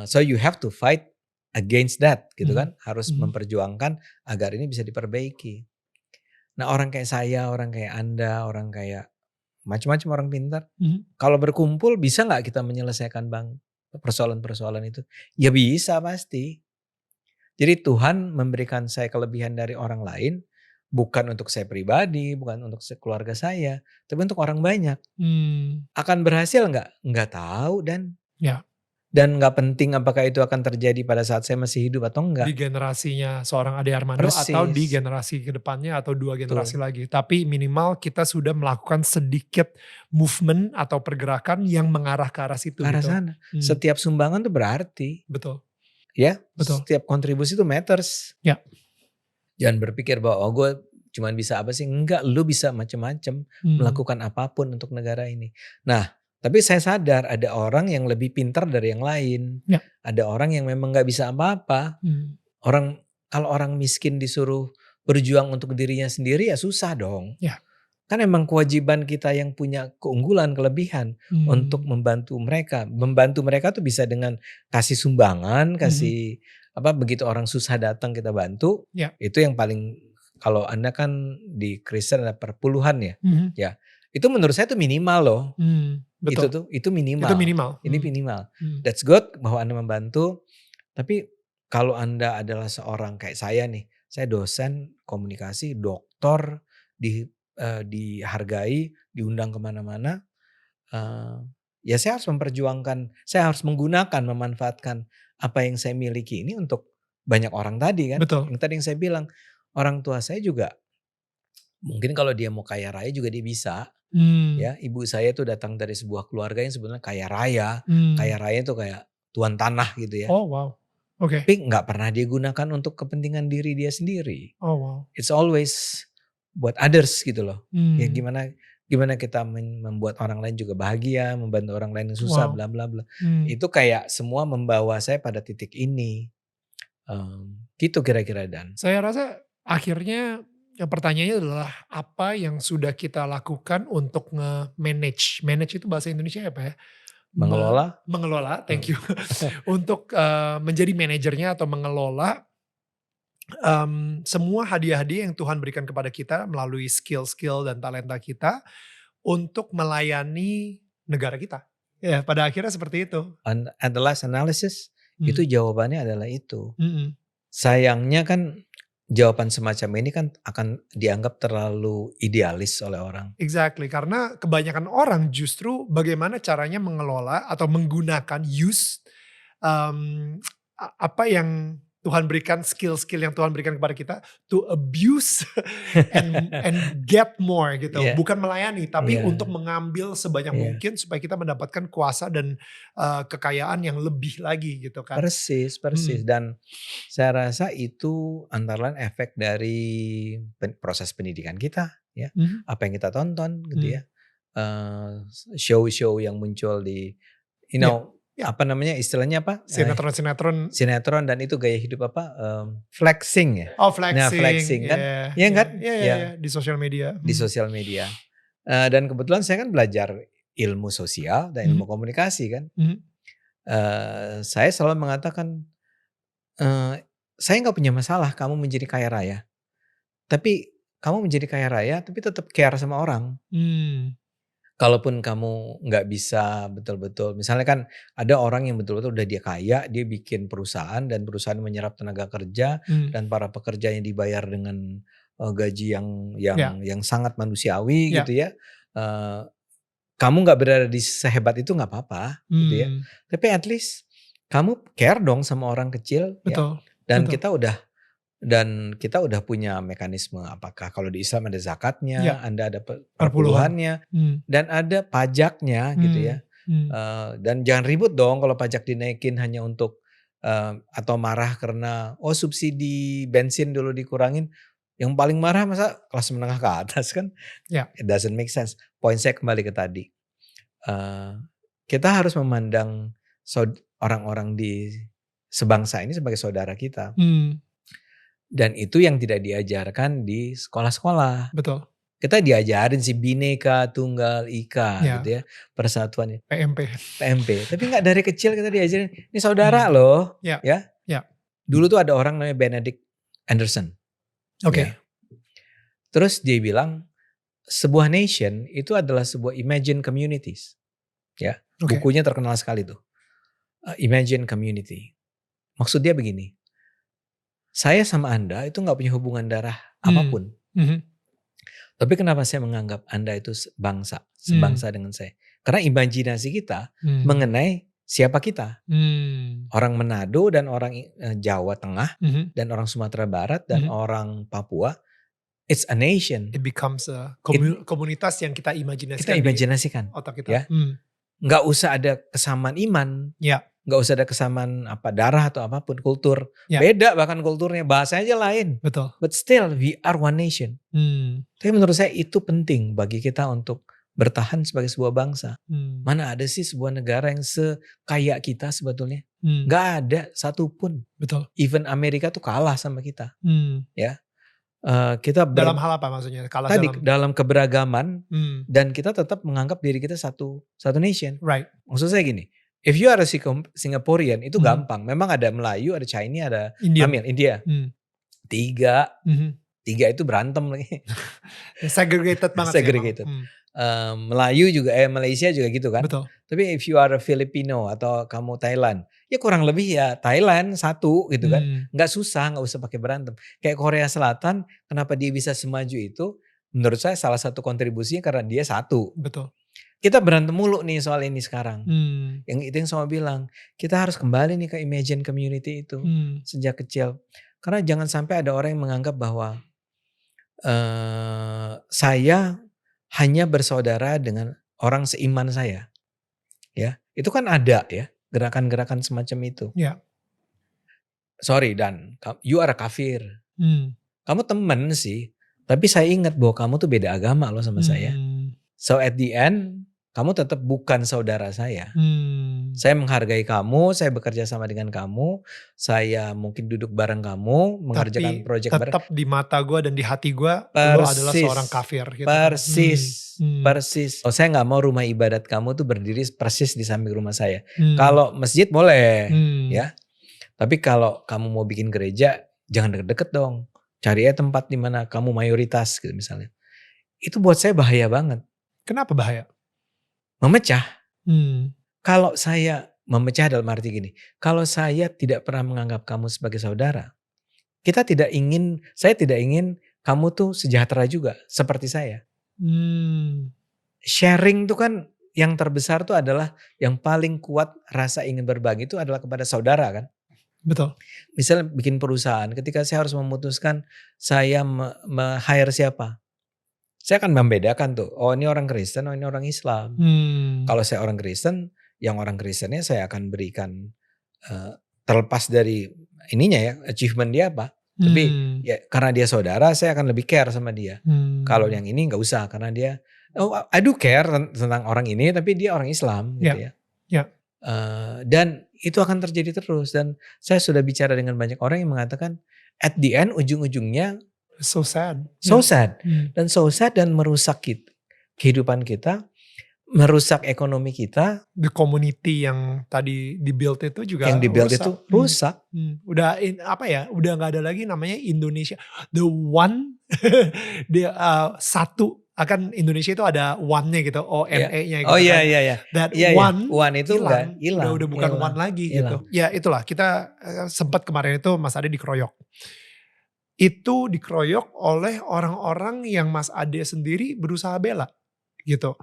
So you have to fight against that gitu kan. Harus memperjuangkan agar ini bisa diperbaiki. Nah, orang kayak saya, orang kayak Anda, orang kayak macam-macam orang pintar. Kalau berkumpul bisa gak kita menyelesaikan persoalan-persoalan itu? Ya bisa pasti. Jadi Tuhan memberikan saya kelebihan dari orang lain. Bukan untuk saya pribadi, bukan untuk keluarga saya, tapi untuk orang banyak. Akan berhasil nggak? Nggak tahu dan nggak penting apakah itu akan terjadi pada saat saya masih hidup atau enggak. Di generasinya seorang Ade Armando atau di generasi kedepannya atau 2 generasi lagi. Tapi minimal kita sudah melakukan sedikit movement atau pergerakan yang mengarah ke arah situ. Ke arah sana. Setiap sumbangan tuh berarti. Betul. Ya, betul. Setiap kontribusi itu matters. Ya. Jangan berpikir bahwa gue cuman bisa apa sih? Enggak, lu bisa macam-macam melakukan apapun untuk negara ini. Nah, tapi saya sadar ada orang yang lebih pintar dari yang lain. Ya. Ada orang yang memang nggak bisa apa-apa. Kalau orang miskin disuruh berjuang untuk dirinya sendiri ya susah dong. Ya. Kan emang kewajiban kita yang punya keunggulan, kelebihan untuk membantu mereka. Membantu mereka tuh bisa dengan kasih sumbangan, kasih begitu orang susah datang kita bantu. Ya. Itu yang paling, kalau Anda kan di Kristen ada perpuluhan ya. Ya. Itu menurut saya itu minimal loh. Betul. Itu minimal. Itu minimal. Ini minimal. That's good bahwa Anda membantu. Tapi kalau Anda adalah seorang kayak saya nih, saya dosen komunikasi, doktor, dihargai, diundang kemana-mana. Ya saya harus memperjuangkan, saya harus menggunakan, memanfaatkan apa yang saya miliki ini untuk banyak orang tadi kan. Betul. Yang tadi yang saya bilang, orang tua saya juga mungkin kalau dia mau kaya raya juga dia bisa. Ya, ibu saya tuh datang dari sebuah keluarga yang sebenarnya kaya raya. Kaya raya itu kayak tuan tanah gitu ya. Oh wow. Oke. Tapi nggak pernah dia gunakan untuk kepentingan diri dia sendiri. Oh wow. It's always buat others gitu loh. Ya gimana kita membuat orang lain juga bahagia, membantu orang lain yang susah, bla bla bla. Itu kayak semua membawa saya pada titik ini. Gitu kira-kira Dan. Saya rasa akhirnya pertanyaannya adalah apa yang sudah kita lakukan untuk nge-manage. Manage itu bahasa Indonesia apa ya? Mengelola, thank you. Untuk menjadi manajernya atau mengelola semua hadiah-hadiah yang Tuhan berikan kepada kita melalui skill-skill dan talenta kita untuk melayani negara kita. Ya, pada akhirnya seperti itu. And the last analysis itu jawabannya adalah itu. Sayangnya kan jawaban semacam ini kan akan dianggap terlalu idealis oleh orang. Exactly, karena kebanyakan orang justru bagaimana caranya mengelola atau menggunakan apa yang Tuhan berikan skill-skill yang Tuhan berikan kepada kita to abuse and get more gitu. Iya, Bukan melayani, tapi iya, untuk mengambil sebanyak iya. mungkin supaya kita mendapatkan kuasa dan kekayaan yang lebih lagi gitu kan. Persis, persis. Mhm, Dan saya rasa itu antara lain efek dari proses pendidikan kita, ya. mhm, Apa yang kita tonton gitu mhm. ya. Show-show yang muncul di you Iya, know, iya. apa namanya istilahnya apa, Sinetron-sinetron. sinetron dan itu gaya hidup apa, flexing ya. Oh, Nah flexing, flexing kan, ya, ya ya, kan? ya, ya, ya, Ya di sosial media. di sosial media. Dan kebetulan saya kan belajar ilmu sosial dan ilmu Mhm, komunikasi kan. mhm, Saya selalu mengatakan, "Saya nggak punya masalah kamu menjadi kaya raya, tapi kamu menjadi kaya raya tapi tetap care sama orang. mmm, Kalaupun kamu nggak bisa betul-betul" misalnya kan ada orang yang betul-betul udah dia kaya, dia bikin perusahaan dan perusahaan menyerap tenaga kerja mmm, dan para pekerjanya dibayar dengan, gaji yang iya, sangat manusiawi iya, gitu ya. Eee, Kamu nggak berada di sehebat itu nggak apa-apa gitu ya. mmm, Tapi at least kamu care dong sama orang kecil ya. betul, Dan betul, kita udah punya mekanisme apakah kalau di Islam ada zakatnya, iya, Anda ada perpuluhan, perpuluhannya, mmm, dan ada pajaknya gitu mmm, ya. mmm, Dan jangan ribut dong kalau pajak dinaikin hanya untuk, atau marah karena, oh subsidi bensin dulu dikurangin. Yang paling marah masa kelas menengah ke atas kan, iya, it doesn't make sense. Poin saya kembali ke tadi, eee, kita harus memandang orang-orang di sebangsa ini sebagai saudara kita. mmm, Dan itu yang tidak diajarkan di sekolah-sekolah. betul, Kita diajarin si Bhinneka Tunggal Ika iya, gitu ya, persatuan PMP, PMP. Tapi nggak dari kecil kita diajarin, ini saudara mmm, loh iya, ya. iya, Dulu tuh ada orang namanya Benedict Anderson oke, ya. Terus dia bilang, sebuah nation itu adalah sebuah imagined communities ya. oke, Bukunya terkenal sekali tuh, Imagine Community. Maksud dia begini, saya sama Anda itu nggak punya hubungan darah mmm, apapun. mhm, Tapi kenapa saya menganggap Anda itu mmm, sebangsa dengan saya? Karena imajinasi kita mmm, mengenai siapa kita. mmm, Orang Manado dan orang Jawa Tengah mhm, dan orang Sumatera Barat dan mhm. orang Papua, it's a nation. It becomes a It, komunitas yang kita kita imajinasikan di imajinasikan, otak kita, ya. Nggak usah ada kesamaan iman, iya, nggak usah ada kesamaan apa darah atau apapun, kultur. iya, Beda bahkan kulturnya, bahasanya aja lain. betul, But still we are one nation. mmm, Tapi menurut saya itu penting bagi kita untuk bertahan sebagai sebuah bangsa. mmm, Mana ada sih sebuah negara yang sekaya kita sebetulnya? mmm, Nggak ada satupun. betul, Even Amerika tuh kalah sama kita. mmm. Ya, kita Dalam hal apa maksudnya? Kalah tadi dalam, dalam keberagaman mmm, dan kita tetap menganggap diri kita satu nation. right, Maksud saya gini, if you are a Singaporean itu mhm, gampang. Memang ada Melayu, ada Chinese, ada Indian, Tamil, India. mmm, Tiga, mhm, tiga itu berantem lagi. segregated banget sih emang, Segregated. Melayu juga Malaysia juga gitu kan. betul, Tapi if you are a Filipino atau kamu Thailand, ya kurang lebih ya Thailand satu gitu kan. mmm, Nggak susah, nggak usah pakai berantem. Kayak Korea Selatan, kenapa dia bisa semaju itu? Menurut saya salah satu kontribusinya karena dia satu. betul, Kita berantem mulu nih soal ini sekarang. mmm, Yang itu yang saya bilang, kita harus kembali nih ke imagine community itu mmm, sejak kecil. Karena jangan sampai ada orang yang menganggap bahwa saya hanya bersaudara dengan orang seiman saya, ya. Itu kan ada ya, gerakan-gerakan semacam itu. iya, Sorry Dan, you are a kafir. mmm, Kamu temen sih, tapi saya ingat bahwa kamu tuh beda agama loh sama saya. mmm, So at the end, kamu tetap bukan saudara saya. mmm, Saya menghargai kamu, saya bekerja sama dengan kamu, saya mungkin duduk bareng kamu, mengerjakan tapi proyek bareng. tetap di mata gua dan di hati gua, lu adalah seorang Persis, kafir gitu kan, persis, mmm, persis. Oh, saya nggak mau rumah ibadat kamu tuh berdiri persis di samping rumah saya. mmm, Kalau masjid boleh, mmm, ya. Tapi kalau kamu mau bikin gereja, jangan deket-deket dong. Cari aja tempat di mana kamu mayoritas gitu misalnya. Itu buat saya bahaya banget. kenapa bahaya? Memecah. Mmm, Kalau saya memecah dalam arti gini, kalau saya tidak pernah menganggap kamu sebagai saudara, saya tidak ingin kamu tuh sejahtera juga seperti saya. mmm, Sharing tuh kan yang terbesar tuh adalah yang paling kuat rasa ingin berbagi itu adalah kepada saudara kan. Betul. Misalnya bikin perusahaan, ketika saya harus memutuskan saya hire siapa, saya akan membedakan tuh, oh ini orang Kristen, oh ini orang Islam. Kalau saya orang Kristen, yang orang Kristennya saya akan berikan terlepas dari ininya ya, achievement dia apa. Tapi ya karena dia saudara, saya akan lebih care sama dia. Kalau yang ini nggak usah, karena dia, I do care tentang orang ini, tapi dia orang Islam gitu ya. Dan itu akan terjadi terus. Dan saya sudah bicara dengan banyak orang yang mengatakan, at the end ujung-ujungnya so sad. Dan so sad dan merusak kehidupan kita, merusak ekonomi kita. The community yang tadi dibuild itu juga rusak. Udah udah nggak ada lagi namanya Indonesia. The one, dia satu. Akan Indonesia itu ada one-nya gitu, ONE-nya gitu. Oh iya. That one itu hilang. Udah bukan one lagi gitu. Ya itulah, kita sempat kemarin itu Mas Ade dikeroyok. Itu dikeroyok oleh orang-orang yang Mas Ade sendiri berusaha bela gitu.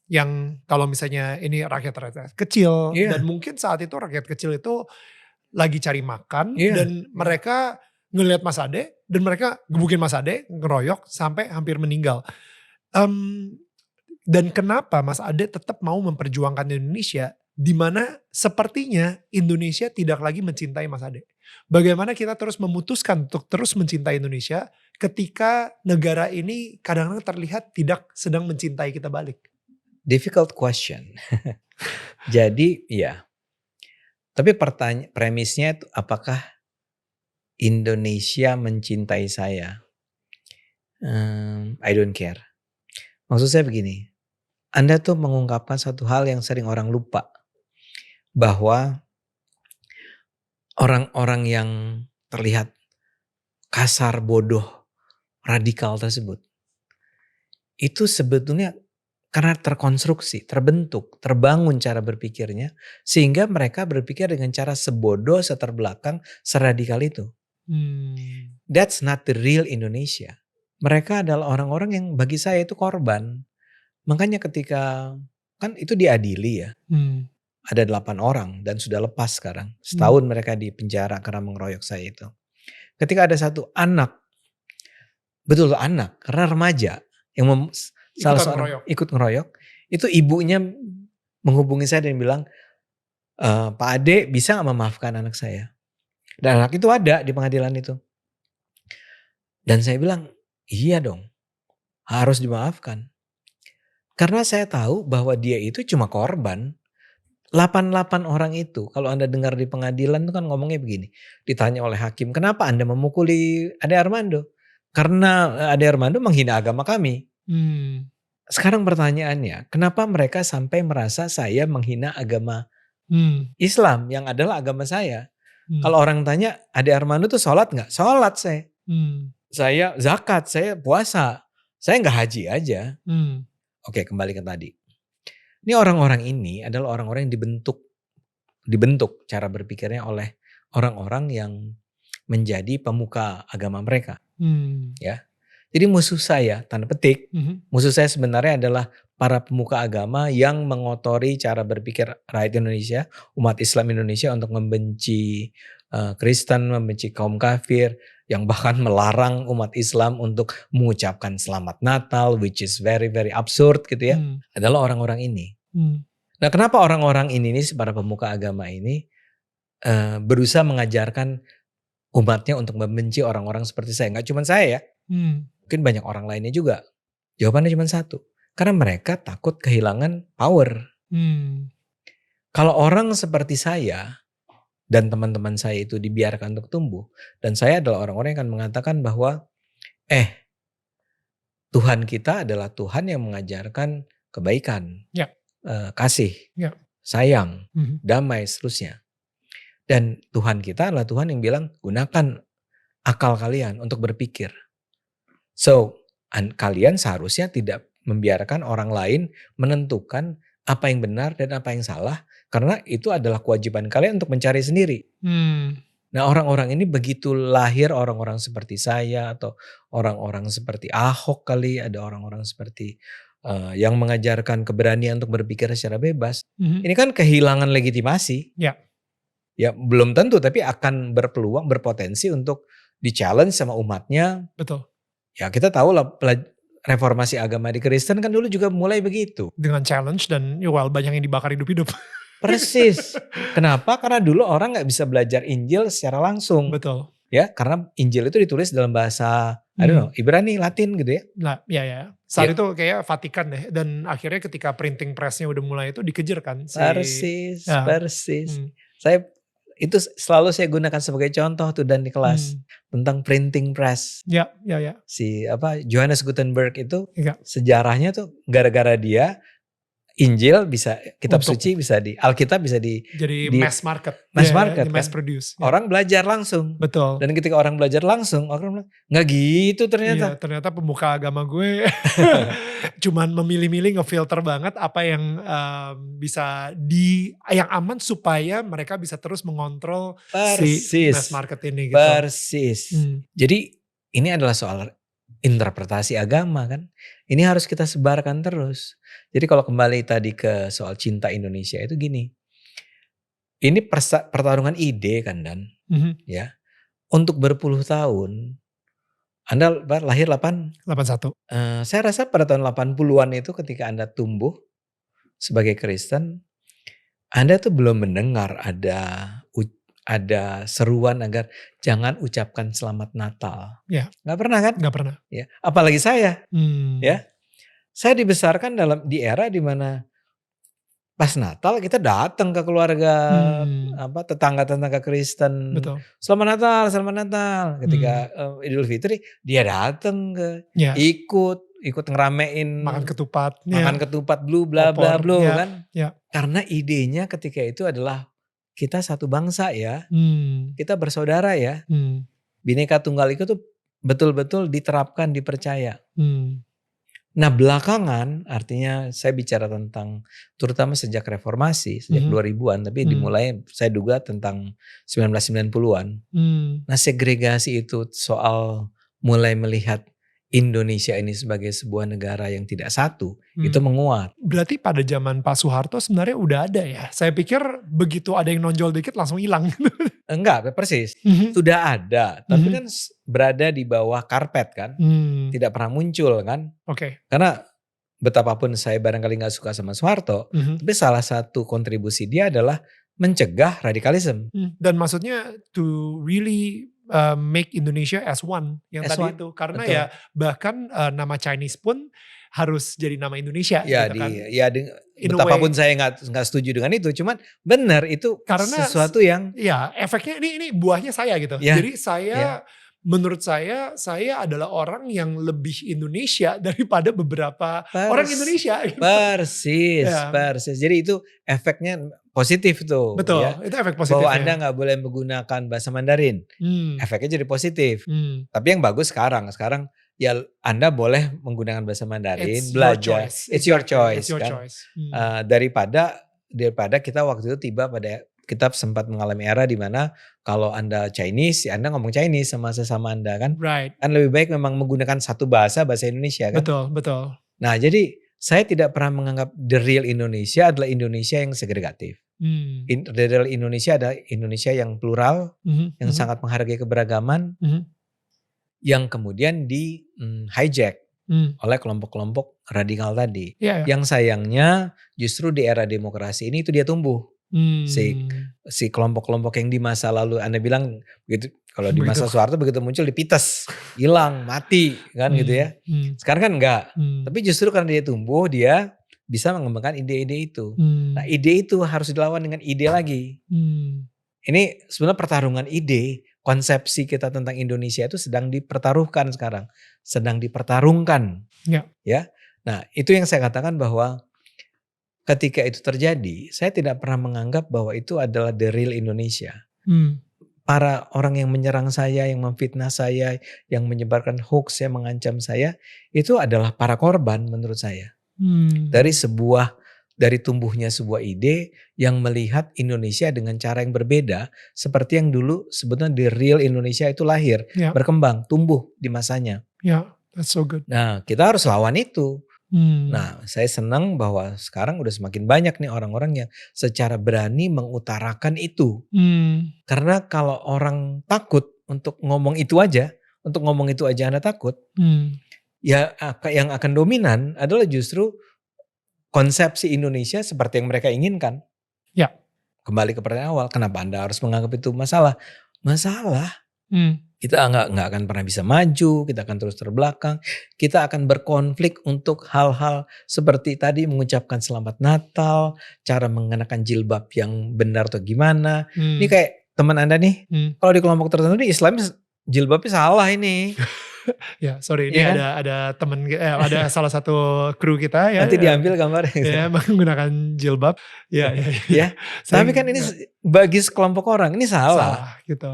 Yang kalau misalnya ini rakyat kecil, dan mungkin saat itu rakyat kecil itu lagi cari makan, dan mereka ngelihat Mas Ade, dan mereka gebukin Mas Ade, ngeroyok sampai hampir meninggal. Dan kenapa Mas Ade tetap mau memperjuangkan Indonesia, di mana sepertinya Indonesia tidak lagi mencintai Mas Ade. Bagaimana kita terus memutuskan untuk terus mencintai Indonesia ketika negara ini kadang-kadang terlihat tidak sedang mencintai kita balik? Difficult question. Jadi ya, tapi premisnya itu apakah Indonesia mencintai saya? I don't care. Maksud saya begini, Anda tuh mengungkapkan satu hal yang sering orang lupa, bahwa orang-orang yang terlihat kasar, bodoh, radikal tersebut, itu sebetulnya karena terkonstruksi, terbentuk, terbangun cara berpikirnya, sehingga mereka berpikir dengan cara sebodoh, seterbelakang, seradikal itu. That's not the real Indonesia. Mereka adalah orang-orang yang bagi saya itu korban. Makanya ketika, kan itu diadili ya. Ada 8 orang dan sudah lepas sekarang. Setahun mereka di penjara karena mengeroyok saya itu. Ketika ada satu anak, betul anak, karena remaja, yang salah seorang ikut ngeroyok, itu ibunya menghubungi saya dan bilang, Pak Ade bisa gak memaafkan anak saya? Dan anak itu ada di pengadilan itu. Dan saya bilang, iya dong, harus dimaafkan. Karena saya tahu bahwa dia itu cuma korban. 88 orang itu, kalau Anda dengar di pengadilan itu kan ngomongnya begini. Ditanya oleh hakim, kenapa Anda memukuli Ade Armando? Karena Ade Armando menghina agama kami. Sekarang pertanyaannya, kenapa mereka sampai merasa saya menghina agama Islam yang adalah agama saya? Kalau orang tanya, Ade Armando tuh sholat gak? Sholat saya. Saya zakat, saya puasa. Saya gak haji aja. Oke, kembali ke tadi. Ini orang-orang ini adalah orang-orang yang dibentuk cara berpikirnya oleh orang-orang yang menjadi pemuka agama mereka. Ya. Jadi musuh saya, tanda petik, musuh saya sebenarnya adalah para pemuka agama yang mengotori cara berpikir rakyat Indonesia, umat Islam Indonesia untuk membenci Kristen, membenci kaum kafir, yang bahkan melarang umat Islam untuk mengucapkan selamat Natal, which is very very absurd gitu ya, adalah orang-orang ini. Nah, kenapa orang-orang ini nih, para pemuka agama ini berusaha mengajarkan umatnya untuk membenci orang-orang seperti saya? Nggak cuma saya ya. Mungkin banyak orang lainnya juga. Jawabannya cuma satu. Karena mereka takut kehilangan power. Kalau orang seperti saya dan teman-teman saya itu dibiarkan untuk tumbuh. Dan saya adalah orang-orang yang akan mengatakan bahwa Tuhan kita adalah Tuhan yang mengajarkan kebaikan. Kasih. Sayang. Damai seterusnya. Dan Tuhan kita adalah Tuhan yang bilang gunakan akal kalian untuk berpikir. So, kalian seharusnya tidak membiarkan orang lain menentukan apa yang benar dan apa yang salah. Karena itu adalah kewajiban kalian untuk mencari sendiri. Nah, orang-orang ini begitu lahir orang-orang seperti saya atau orang-orang seperti Ahok kali. Ada orang-orang seperti yang mengajarkan keberanian untuk berpikir secara bebas. Ini kan kehilangan legitimasi. Ya belum tentu, tapi akan berpeluang, berpotensi untuk di-challenge sama umatnya. Betul. Ya kita tahu lah reformasi agama di Kristen kan dulu juga mulai begitu. Dengan challenge dan banyak yang dibakar hidup-hidup. Persis. Kenapa? Karena dulu orang gak bisa belajar Injil secara langsung. Betul. Ya, karena Injil itu ditulis dalam bahasa I don't know, Ibrani, Latin gitu ya. Nah, ya. Saat itu kayak Vatikan deh. Dan akhirnya ketika printing pressnya udah mulai itu dikejar kan. Persis. Itu selalu saya gunakan sebagai contoh tuh dan di kelas tentang printing press. Ya. Si Johannes Gutenberg itu sejarahnya tuh gara-gara dia Injil bisa, kitab suci bisa Alkitab bisa jadi mass market. Mass market di mass produce. Ya. Orang belajar langsung. Betul. Dan ketika orang belajar langsung, orang bilang, nggak gitu ternyata. Iya, ternyata pemuka agama gue cuman memilih-milih ngefilter banget apa yang bisa yang aman supaya mereka bisa terus mengontrol si mass market ini gitu. Persis. Jadi ini adalah soal interpretasi agama kan. Ini harus kita sebarkan terus. Jadi kalau kembali tadi ke soal cinta Indonesia itu gini. Ini pertarungan ide kan Dan. Ya. Untuk berpuluh tahun. Anda lahir 81. Saya rasa pada tahun 80-an itu ketika Anda tumbuh sebagai Kristen. Anda tuh belum mendengar ada seruan agar jangan ucapkan selamat Natal. Ya. Gak pernah kan? Gak pernah. Ya. Apalagi saya. Ya. Saya dibesarkan di era dimana pas Natal kita datang ke keluarga tetangga-tetangga Kristen. Betul. Selamat Natal. Ketika Idul Fitri dia datang ikut ngeramein makan ketupat, blu bla bla bla kan. Ya. Karena idenya ketika itu adalah kita satu bangsa ya. Kita bersaudara ya. Bhinneka Tunggal Ika tuh betul-betul diterapkan, dipercaya. Nah belakangan artinya saya bicara tentang terutama sejak reformasi, sejak 2000-an. Tapi dimulai saya duga tentang 1990-an. Nah segregasi itu soal mulai melihat Indonesia ini sebagai sebuah negara yang tidak satu, itu menguat. Berarti pada zaman Pak Soeharto sebenarnya udah ada ya? Saya pikir begitu ada yang nonjol dikit langsung hilang. Enggak, persis. Sudah ada, tapi kan berada di bawah karpet kan. Tidak pernah muncul kan. Oke. Karena betapapun saya barangkali gak suka sama Soeharto, tapi salah satu kontribusi dia adalah mencegah radikalisme. Dan maksudnya to really make Indonesia as one yang as tadi one. Itu karena betul. Ya bahkan nama Chinese pun harus jadi nama Indonesia ya gitu kan. Betapapun saya nggak setuju dengan itu, cuman benar itu karena sesuatu yang ya efeknya ini buahnya saya gitu. Ya, jadi saya menurut saya adalah orang yang lebih Indonesia daripada beberapa orang Indonesia. Gitu. Persis. Jadi itu efeknya positif tuh. Betul, ya. Itu efek positif. Bahwa Anda gak boleh menggunakan bahasa Mandarin. Efeknya jadi positif. Tapi yang bagus sekarang ya Anda boleh menggunakan bahasa Mandarin, belajar. It's your choice. Daripada kita waktu itu tiba pada kita sempat mengalami era di mana kalau Anda Chinese, ya Anda ngomong Chinese sama sesama Anda kan. Right. Kan lebih baik memang menggunakan satu bahasa Indonesia kan. Betul. Nah jadi saya tidak pernah menganggap the real Indonesia adalah Indonesia yang segregatif. The real Indonesia adalah Indonesia yang plural, yang sangat menghargai keberagaman, yang kemudian di hijack oleh kelompok-kelompok radikal tadi. Yang sayangnya justru di era demokrasi ini itu dia tumbuh. Si kelompok-kelompok yang di masa lalu Anda bilang begitu, kalau di masa Soeharto begitu muncul dipites, hilang, mati kan gitu ya. Sekarang kan enggak. Tapi justru karena dia tumbuh, dia bisa mengembangkan ide-ide itu. Nah, ide itu harus dilawan dengan ide lagi. Ini sebenarnya pertarungan ide, konsepsi kita tentang Indonesia itu sedang dipertaruhkan sekarang, sedang dipertarungkan. Ya. Nah, itu yang saya katakan bahwa ketika itu terjadi, saya tidak pernah menganggap bahwa itu adalah the real Indonesia. Para orang yang menyerang saya, yang memfitnah saya, yang menyebarkan hoax, yang mengancam saya, itu adalah para korban menurut saya. Dari tumbuhnya sebuah ide yang melihat Indonesia dengan cara yang berbeda, seperti yang dulu sebetulnya the real Indonesia itu lahir, berkembang, tumbuh di masanya. That's so good. Nah, kita harus lawan itu. Nah, saya senang bahwa sekarang udah semakin banyak nih orang-orang yang secara berani mengutarakan itu. Karena kalau orang takut untuk ngomong itu aja Anda takut, ya yang akan dominan adalah justru konsepsi Indonesia seperti yang mereka inginkan. Ya. Kembali ke pertanyaan awal, kenapa Anda harus menganggap itu masalah? Masalah. Kita nggak akan pernah bisa maju, kita akan terus terbelakang, kita akan berkonflik untuk hal-hal seperti tadi mengucapkan selamat Natal, cara mengenakan jilbab yang benar atau gimana. Ini kayak teman Anda nih, kalau di kelompok tertentu nih Islam jilbabnya salah ini. Ya, sorry, ini ya ada teman, ada salah satu kru kita ya. Nanti diambil gambarnya. Ya, menggunakan jilbab. Ya. Tapi kan ini bagi sekelompok orang ini salah gitu.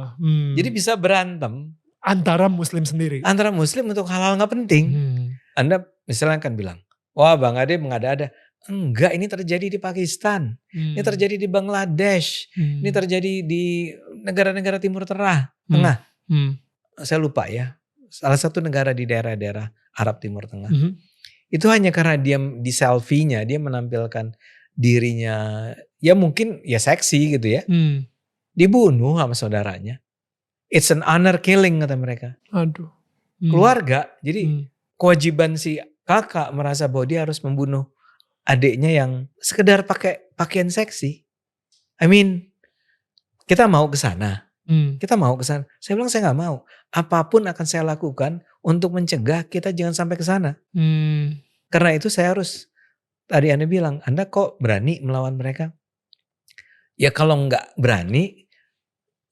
Jadi bisa berantem antara Muslim sendiri. Antara Muslim untuk hal-hal nggak penting. Anda misalnya kan bilang, wah Bang Ade mengada-ada. Enggak, ini terjadi di Pakistan, ini terjadi di Bangladesh, ini terjadi di negara-negara Timur Tengah. Saya lupa ya. Salah satu negara di daerah-daerah Arab Timur Tengah. Itu hanya karena dia di selfie-nya dia menampilkan dirinya ya mungkin ya seksi gitu ya. Dibunuh sama saudaranya. It's an honor killing kata mereka. Aduh. Keluarga. Jadi kewajiban si kakak merasa bahwa dia harus membunuh adiknya yang sekedar pakai pakaian seksi. I mean, kita mau ke sana. Kita mau ke sana. Saya bilang saya nggak mau. Apapun akan saya lakukan untuk mencegah kita jangan sampai ke sana. Karena itu saya harus, tadi Anda bilang, Anda kok berani melawan mereka? Ya kalau nggak berani,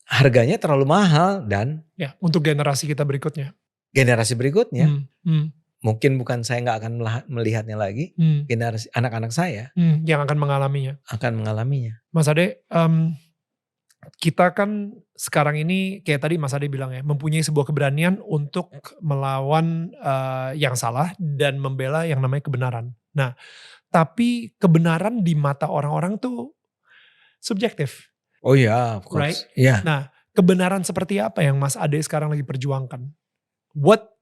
harganya terlalu mahal dan ya untuk generasi kita berikutnya. Generasi berikutnya, mungkin bukan saya nggak akan melihatnya lagi, generasi anak-anak saya yang akan mengalaminya. Mas Ade, kita kan sekarang ini kayak tadi Mas Ade bilang ya, mempunyai sebuah keberanian untuk melawan yang salah dan membela yang namanya kebenaran. Nah, tapi kebenaran di mata orang-orang tuh subjektif. Oh ya, of course. Right? Yeah. Nah, kebenaran seperti apa yang Mas Ade sekarang lagi perjuangkan? What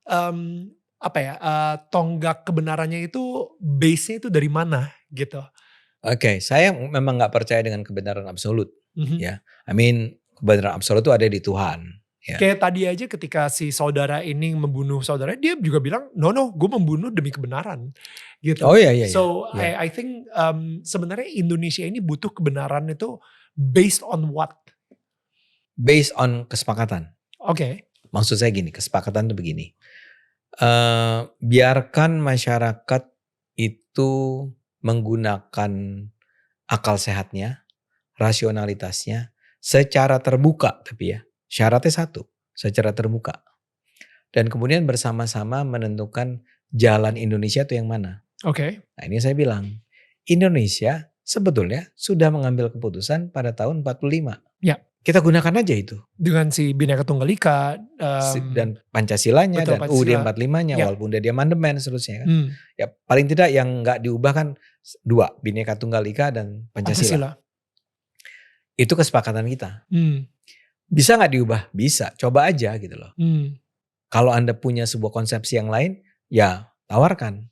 tonggak kebenarannya itu base-nya itu dari mana gitu? Oke, saya memang nggak percaya dengan kebenaran absolut. Ya, I mean kebenaran absolut itu ada di Tuhan. Ya. Kayak tadi aja ketika si saudara ini membunuh saudara, dia juga bilang, no, gue membunuh demi kebenaran, gitu. Oh iya. So I think sebenarnya Indonesia ini butuh kebenaran itu based on what? Based on kesepakatan. Oke. Maksud saya gini, kesepakatan itu begini. Biarkan masyarakat itu menggunakan akal sehatnya, rasionalitasnya secara terbuka, tapi ya syaratnya satu, secara terbuka. Dan kemudian bersama-sama menentukan jalan Indonesia itu yang mana. Oke. Nah ini saya bilang, Indonesia sebetulnya sudah mengambil keputusan pada tahun 45. Ya. Kita gunakan aja itu. Dengan si Bhinneka Tunggal Ika. Dan Pancasilanya dan UUD 45-nya ya. Walaupun dia amandemen seterusnya kan. Ya paling tidak yang gak diubah kan dua, Bhinneka Tunggal Ika dan Pancasila. Itu kesepakatan kita. Bisa gak diubah? Bisa, coba aja gitu loh. Kalau Anda punya sebuah konsepsi yang lain, ya tawarkan.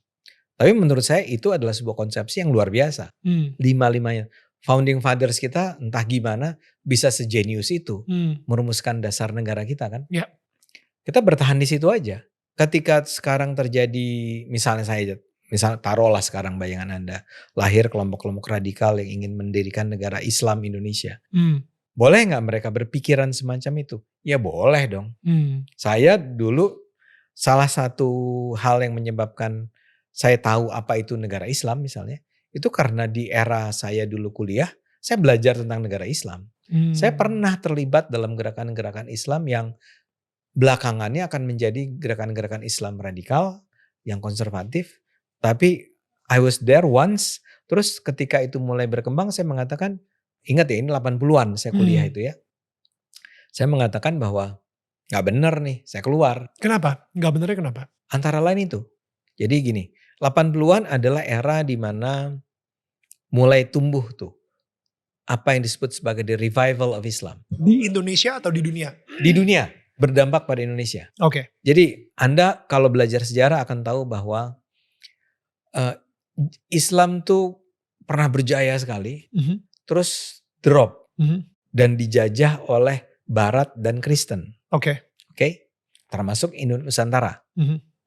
Tapi menurut saya itu adalah sebuah konsepsi yang luar biasa. Lima-limanya. Founding fathers kita entah gimana bisa sejenius itu merumuskan dasar negara kita kan. Ya. Kita bertahan di situ aja. Ketika sekarang terjadi misalnya taruhlah sekarang bayangan Anda lahir kelompok-kelompok radikal yang ingin mendirikan negara Islam Indonesia. Boleh nggak mereka berpikiran semacam itu? Ya boleh dong. Saya dulu salah satu hal yang menyebabkan saya tahu apa itu negara Islam misalnya. Itu karena di era saya dulu kuliah, saya belajar tentang negara Islam. Saya pernah terlibat dalam gerakan-gerakan Islam yang belakangannya akan menjadi gerakan-gerakan Islam radikal, yang konservatif. Tapi I was there once, terus ketika itu mulai berkembang saya mengatakan, ingat ya ini 80-an saya kuliah itu ya. Saya mengatakan bahwa gak bener nih, saya keluar. Kenapa? Gak benernya kenapa? Antara lain itu. Jadi gini, 80-an adalah era di mana mulai tumbuh tuh apa yang disebut sebagai the revival of Islam. Di Indonesia atau di dunia? Di dunia, berdampak pada Indonesia. Oke. Jadi Anda kalau belajar sejarah akan tahu bahwa uh, Islam tuh pernah berjaya sekali, terus drop dan dijajah oleh Barat dan Kristen. Oke. Termasuk Nusantara.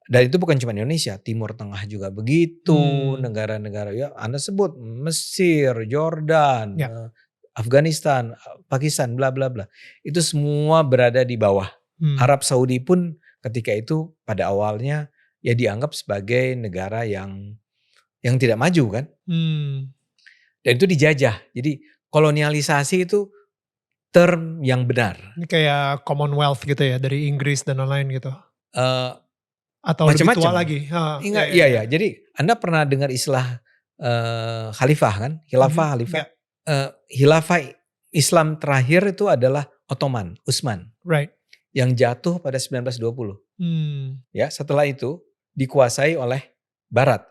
Dan itu bukan cuma Indonesia, Timur Tengah juga begitu, negara-negara ya Anda sebut Mesir, Jordan, Afghanistan, Pakistan, bla bla bla. Itu semua berada di bawah. Arab Saudi pun ketika itu pada awalnya ya dianggap sebagai negara yang tidak maju kan. Dan itu dijajah. Jadi kolonialisasi itu term yang benar. Ini kayak Commonwealth gitu ya dari Inggris dan lain-lain gitu. Atau lebih Macam-macam. tua lagi. Iya. Jadi Anda pernah dengar istilah khalifah kan? Khilafah, khalifah. Khilafah Islam terakhir itu adalah Utsman. Right. Yang jatuh pada 1920. Ya, setelah itu dikuasai oleh Barat,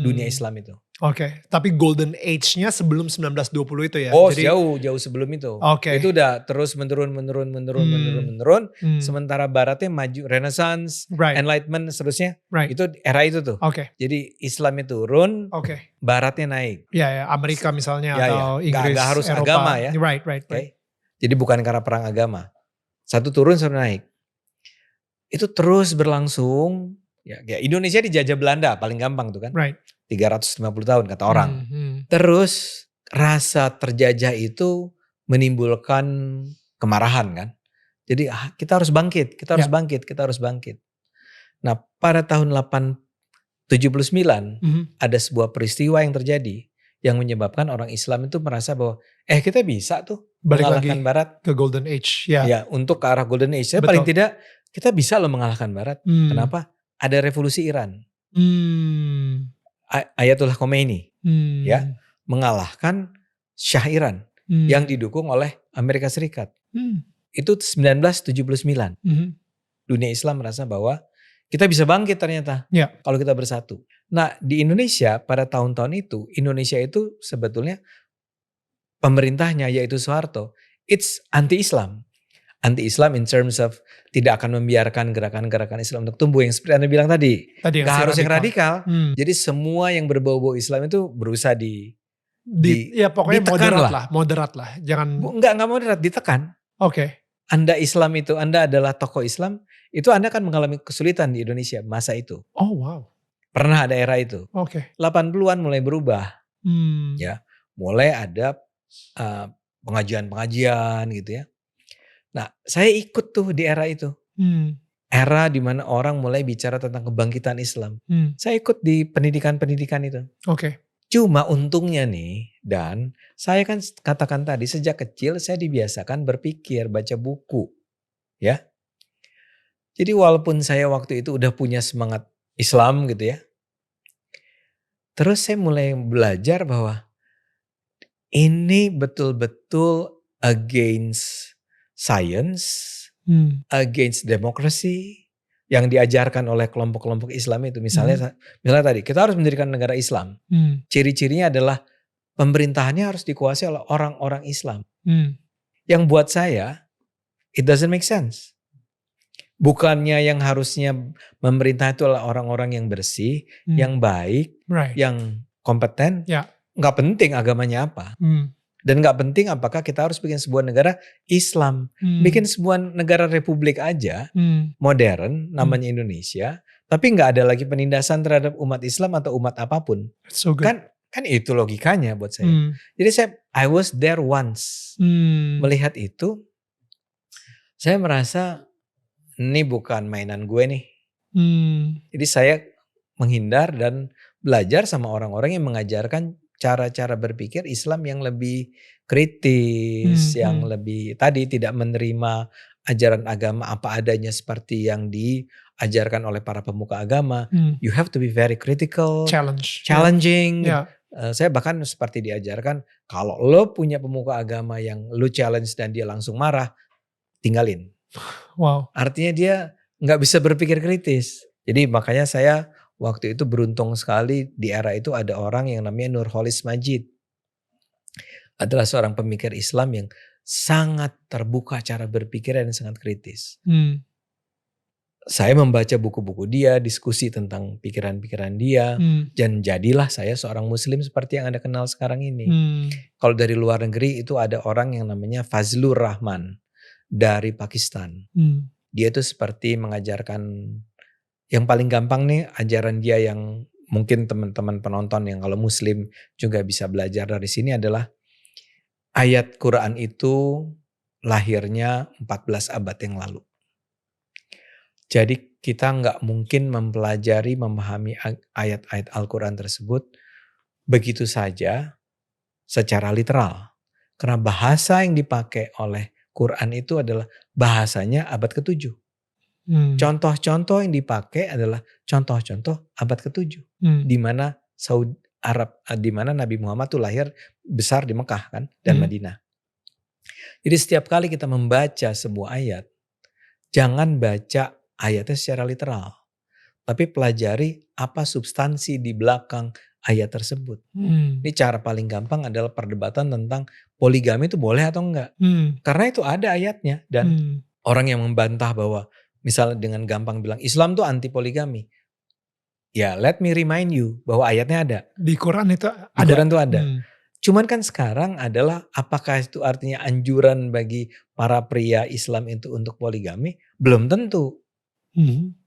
dunia Islam itu. Oke, tapi golden age-nya sebelum 1920 itu ya? Oh, jadi, jauh sebelum itu. Okay. Itu udah terus menurun. Sementara Baratnya maju, Renaissance, Enlightenment, seterusnya. Itu era itu tuh. Jadi Islamnya turun, Baratnya naik. Ya, Amerika misalnya atau Inggris, gak harus Eropa. agama ya. Right. Jadi bukan karena perang agama. Satu turun, satu naik. Itu terus berlangsung. Ya, Indonesia dijajah Belanda, paling gampang tuh kan. 350 tahun kata orang. Terus rasa terjajah itu menimbulkan kemarahan kan. Jadi kita harus bangkit. Nah pada tahun 79 ada sebuah peristiwa yang terjadi. Yang menyebabkan orang Islam itu merasa bahwa kita bisa tuh mengalahkan Barat. Ke Golden Age. Ya untuk ke arah Golden Age. Paling tidak kita bisa loh mengalahkan Barat. Kenapa? Ada revolusi Iran. Ayatullah Khomeini ya mengalahkan Shah Iran yang didukung oleh Amerika Serikat. Itu 1979. Dunia Islam merasa bahwa kita bisa bangkit ternyata kalau kita bersatu. Nah di Indonesia pada tahun-tahun itu Indonesia itu sebetulnya pemerintahnya yaitu Soeharto it's anti-Islam. Anti-Islam in terms of tidak akan membiarkan gerakan-gerakan Islam untuk tumbuh yang seperti Anda bilang tadi gak harus yang radikal. Jadi semua yang berbau-bau Islam itu berusaha ya pokoknya moderat lah. Jangan enggak moderat, ditekan. Anda Islam itu, Anda adalah tokoh Islam, itu Anda akan mengalami kesulitan di Indonesia masa itu. Oh wow. Pernah ada era itu. 80-an mulai berubah. Ya, mulai ada pengajian-pengajian gitu ya. Nah, saya ikut tuh di era itu. Era di mana orang mulai bicara tentang kebangkitan Islam. Saya ikut di pendidikan-pendidikan itu. Cuma untungnya nih, dan saya kan katakan tadi sejak kecil saya dibiasakan berpikir, baca buku. Ya. Jadi walaupun saya waktu itu udah punya semangat Islam gitu ya. Terus saya mulai belajar bahwa ini betul-betul against science, against democracy yang diajarkan oleh kelompok-kelompok Islam itu. Misalnya tadi kita harus mendirikan negara Islam. Ciri-cirinya adalah pemerintahannya harus dikuasai oleh orang-orang Islam. Yang buat saya it doesn't make sense. Bukannya yang harusnya memerintah itu adalah orang-orang yang bersih, yang baik, yang kompeten. Nggak penting agamanya apa. Dan gak penting apakah kita harus bikin sebuah negara Islam. Bikin sebuah negara republik aja, modern, namanya Indonesia. Tapi gak ada lagi penindasan terhadap umat Islam atau umat apapun. So kan itu logikanya buat saya. Jadi I was there once. Melihat itu, saya merasa ini bukan mainan gue nih. Jadi saya menghindar dan belajar sama orang-orang yang mengajarkan cara-cara berpikir Islam yang lebih kritis, yang lebih tadi tidak menerima ajaran agama apa adanya seperti yang diajarkan oleh para pemuka agama. You have to be very critical, challenging. Saya bahkan seperti diajarkan kalau lo punya pemuka agama yang lo challenge dan dia langsung marah, tinggalin. Wow. Artinya dia nggak bisa berpikir kritis. Jadi makanya saya waktu itu beruntung sekali di era itu ada orang yang namanya Nurholis Majid. Adalah seorang pemikir Islam yang sangat terbuka cara berpikir dan sangat kritis. saya membaca buku-buku dia, diskusi tentang pikiran-pikiran dia, dan jadilah saya seorang Muslim seperti yang Anda kenal sekarang ini. Kalau dari luar negeri itu ada orang yang namanya Fazlur Rahman dari Pakistan. Dia itu seperti mengajarkan, yang paling gampang nih ajaran dia yang mungkin teman-teman penonton yang kalau Muslim juga bisa belajar dari sini adalah ayat Quran itu lahirnya 14 abad yang lalu. Jadi kita nggak mungkin mempelajari, memahami ayat-ayat Al-Quran tersebut begitu saja secara literal. Karena bahasa yang dipakai oleh Quran itu adalah bahasanya abad ke-7. Contoh-contoh yang dipakai adalah contoh-contoh abad ke-7. Di mana Saudi Arab, di mana Nabi Muhammad itu lahir besar di Mekah kan dan Madinah. Jadi setiap kali kita membaca sebuah ayat, jangan baca ayatnya secara literal, tapi pelajari apa substansi di belakang ayat tersebut. Ini cara paling gampang adalah perdebatan tentang poligami itu boleh atau enggak. Karena itu ada ayatnya, dan orang yang membantah bahwa misalnya dengan gampang bilang Islam tuh anti poligami. Ya, let me remind you bahwa ayatnya ada. Di Quran itu ada. Di Quran itu ada. Cuman kan sekarang adalah apakah itu artinya anjuran bagi para pria Islam itu untuk poligami? Belum tentu.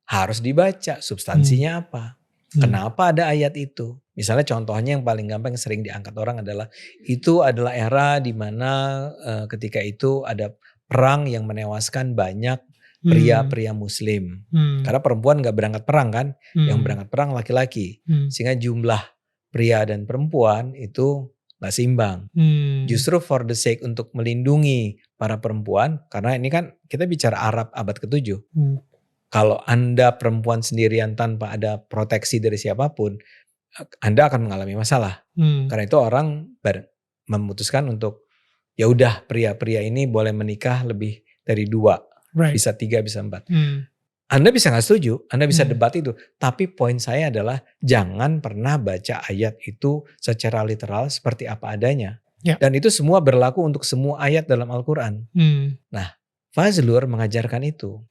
Harus dibaca substansinya apa. Kenapa ada ayat itu? Misalnya contohnya yang paling gampang yang sering diangkat orang adalah itu adalah era di mana ketika itu ada perang yang menewaskan banyak pria-pria Muslim. Karena perempuan gak berangkat perang kan, yang berangkat perang laki-laki. Sehingga jumlah pria dan perempuan itu gak seimbang. Justru for the sake untuk melindungi para perempuan, karena ini kan kita bicara Arab abad ke-7. Kalau Anda perempuan sendirian tanpa ada proteksi dari siapapun, Anda akan mengalami masalah. Karena itu orang memutuskan untuk ya udah pria-pria ini boleh menikah lebih dari 2, bisa 3, bisa 4. Anda bisa gak setuju, Anda bisa debat itu. Tapi poin saya adalah jangan pernah baca ayat itu secara literal seperti apa adanya. Dan itu semua berlaku untuk semua ayat dalam Al-Quran. Nah, Fazlur mengajarkan itu.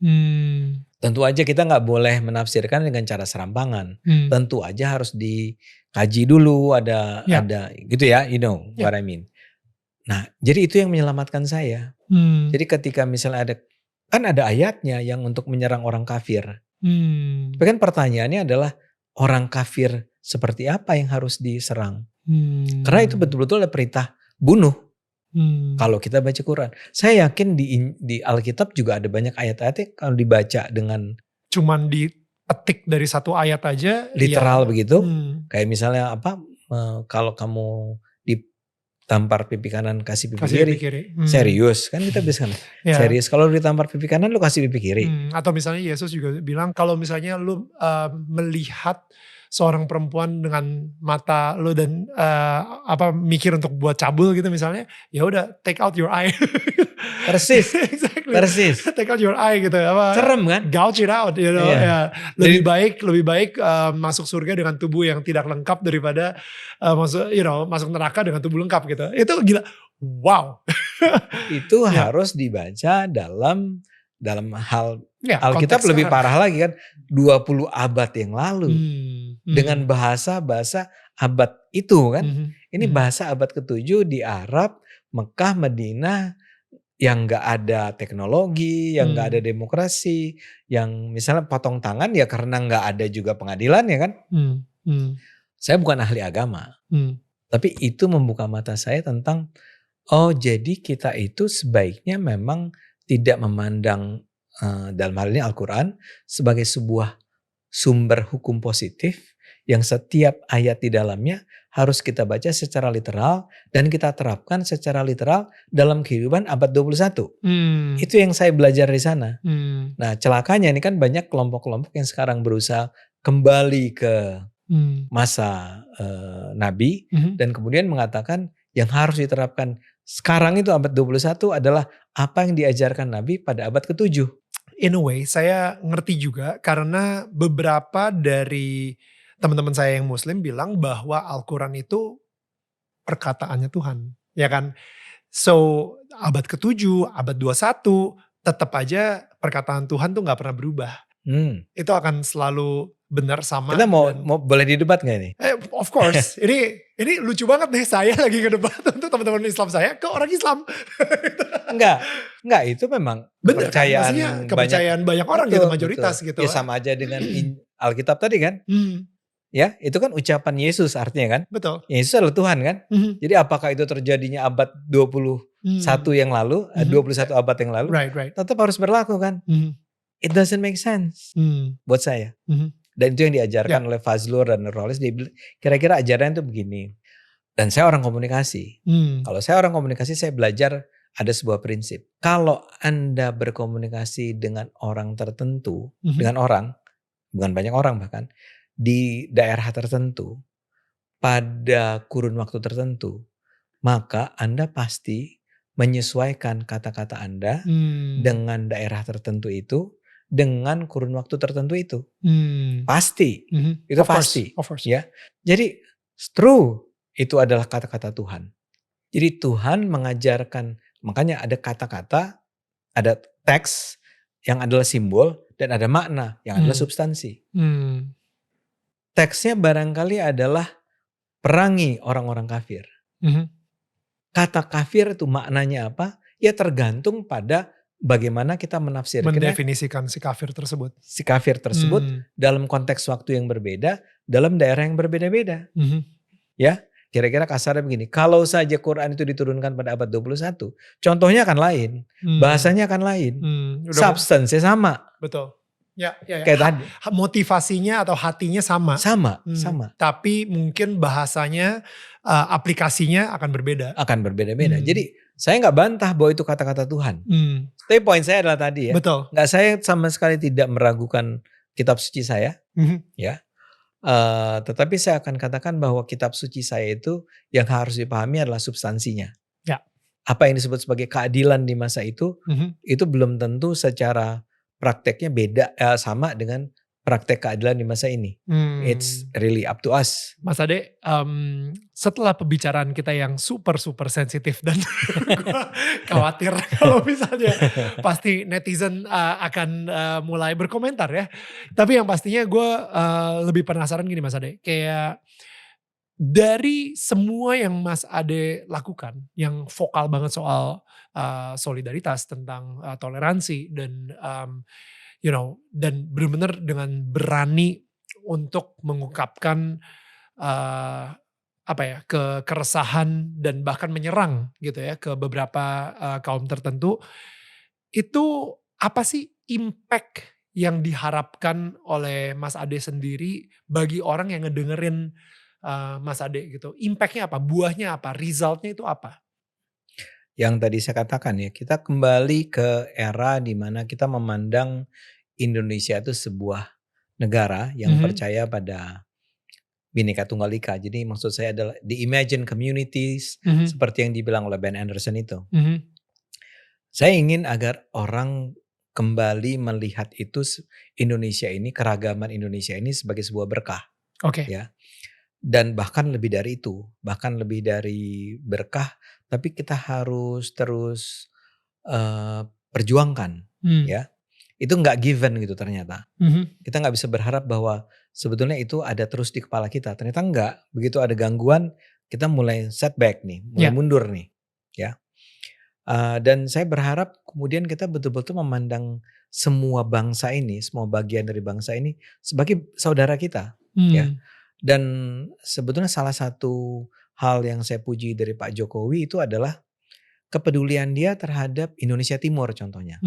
Tentu aja kita gak boleh menafsirkan dengan cara serampangan. Tentu aja harus dikaji dulu, ada gitu ya, you know what I mean. Nah, jadi itu yang menyelamatkan saya. Jadi ketika misalnya ada ayatnya yang untuk menyerang orang kafir. Tapi kan pertanyaannya adalah orang kafir seperti apa yang harus diserang? Karena itu betul-betul ada perintah bunuh. Kalau kita baca Quran, saya yakin di Alkitab juga ada banyak ayat-ayatnya kalau dibaca dengan cuman dipetik dari satu ayat aja, literal begitu. Kayak misalnya kalau kamu ditampar pipi kanan kasih pipi kiri. Serius kan kita bisa kan? Serius kalau ditampar pipi kanan lu kasih pipi kiri. Atau misalnya Yesus juga bilang kalau misalnya lu melihat seorang perempuan dengan mata lo dan mikir untuk buat cabul gitu misalnya, ya udah take out your eye. Persis. Exactly. Persis. Take out your eye gitu. Serem kan? Gouge it out, you know. Ya. Lebih baik masuk surga dengan tubuh yang tidak lengkap daripada masuk neraka dengan tubuh lengkap gitu. Itu gila. Wow. Itu harus dibaca dalam hal Alkitab lebih parah lagi kan, 20 abad yang lalu. Dengan bahasa-bahasa abad itu kan. Ini bahasa abad ke-7 di Arab, Mekah, Madinah, yang gak ada teknologi, yang gak ada demokrasi, yang misalnya potong tangan ya karena gak ada juga pengadilan ya kan. Saya bukan ahli agama, tapi itu membuka mata saya tentang jadi kita itu sebaiknya memang tidak memandang dalam hal ini Al-Quran sebagai sebuah sumber hukum positif yang setiap ayat di dalamnya harus kita baca secara literal dan kita terapkan secara literal dalam kehidupan abad 21. Itu yang saya belajar di sana. Nah, celakanya ini kan banyak kelompok-kelompok yang sekarang berusaha kembali ke masa Nabi dan kemudian mengatakan yang harus diterapkan sekarang itu abad 21 adalah apa yang diajarkan Nabi pada abad ke-7. In a way, saya ngerti juga karena beberapa dari teman-teman saya yang Muslim bilang bahwa Al-Quran itu perkataannya Tuhan, ya kan? So, abad ke-7, abad 21, tetap aja perkataan Tuhan tuh gak pernah berubah. Itu akan selalu benar sama. Kita mau boleh didebat gak ini? Of course. ini lucu banget nih, saya lagi ngedebat untuk teman-teman Islam saya ke orang Islam. Enggak, itu memang Bener kepercayaan, kan? Kepercayaan banyak orang gitu, mayoritas betul. gitu. Ya sama aja dengan Alkitab tadi kan. Ya, itu kan ucapan Yesus artinya kan. Betul. Yesus adalah Tuhan kan. Jadi apakah itu terjadinya abad 21 yang lalu, 21 abad yang lalu, right. tetap harus berlaku kan. It doesn't make sense buat saya. Dan itu yang diajarkan oleh Fazlur dan Nurholis. Dia bilang, kira-kira ajaran itu begini. Dan saya orang komunikasi. Kalau saya orang komunikasi, saya belajar ada sebuah prinsip. Kalau Anda berkomunikasi dengan orang tertentu, dengan orang, bukan banyak orang bahkan, di daerah tertentu, pada kurun waktu tertentu, maka Anda pasti menyesuaikan kata-kata Anda dengan daerah tertentu itu, dengan kurun waktu tertentu itu. Pasti. Itu pasti. Of course. Ya. Jadi true, itu adalah kata-kata Tuhan. Jadi Tuhan mengajarkan, makanya ada kata-kata, ada teks yang adalah simbol, dan ada makna yang adalah substansi. Teksnya barangkali adalah perangi orang-orang kafir. Kata kafir itu maknanya apa? Ya tergantung pada bagaimana kita menafsirkan, mendefinisikan si kafir tersebut. Si kafir tersebut dalam konteks waktu yang berbeda, dalam daerah yang berbeda-beda. Ya, kira-kira kasarnya begini. Kalau saja Quran itu diturunkan pada abad 21, contohnya akan lain, bahasanya akan lain, substance-nya sama. Betul. Ya. Kayak tadi. Motivasinya atau hatinya sama. Sama. Tapi mungkin bahasanya, aplikasinya akan berbeda. Akan berbeda-beda. Jadi saya nggak bantah bahwa itu kata-kata Tuhan. Tapi poin saya adalah tadi ya. Betul. Saya sama sekali tidak meragukan kitab suci saya. Ya. Tetapi saya akan katakan bahwa kitab suci saya itu yang harus dipahami adalah substansinya. Ya. Apa yang disebut sebagai keadilan di masa itu belum tentu secara prakteknya beda sama dengan praktek keadilan di masa ini. It's really up to us. Mas Ade, setelah pembicaraan kita yang super sensitif dan gue khawatir kalau misalnya pasti netizen akan mulai berkomentar ya. Tapi yang pastinya gue lebih penasaran gini Mas Ade, kayak dari semua yang Mas Ade lakukan, yang vokal banget soal solidaritas, tentang toleransi dan dan benar-benar dengan berani untuk mengungkapkan keresahan dan bahkan menyerang gitu ya ke beberapa kaum tertentu, itu apa sih impact yang diharapkan oleh Mas Ade sendiri bagi orang yang ngedengerin Mas Ade gitu? Impactnya apa? Buahnya apa? Resultnya itu apa? Yang tadi saya katakan ya, kita kembali ke era di mana kita memandang Indonesia itu sebuah negara yang percaya pada Bhinneka Tunggal Ika. Jadi maksud saya adalah the imagine communities seperti yang dibilang oleh Ben Anderson itu. Saya ingin agar orang kembali melihat itu Indonesia ini, keragaman Indonesia ini sebagai sebuah berkah. Oke. Ya. Dan bahkan lebih dari itu, bahkan lebih dari berkah, tapi kita harus terus perjuangkan, ya. Itu nggak given gitu ternyata. Kita nggak bisa berharap bahwa sebetulnya itu ada terus di kepala kita. Ternyata enggak. Begitu ada gangguan, kita mulai setback nih, mulai mundur nih, ya. Dan saya berharap kemudian kita betul-betul memandang semua bangsa ini, semua bagian dari bangsa ini sebagai saudara kita, ya. Dan sebetulnya salah satu hal yang saya puji dari Pak Jokowi itu adalah kepedulian dia terhadap Indonesia Timur contohnya.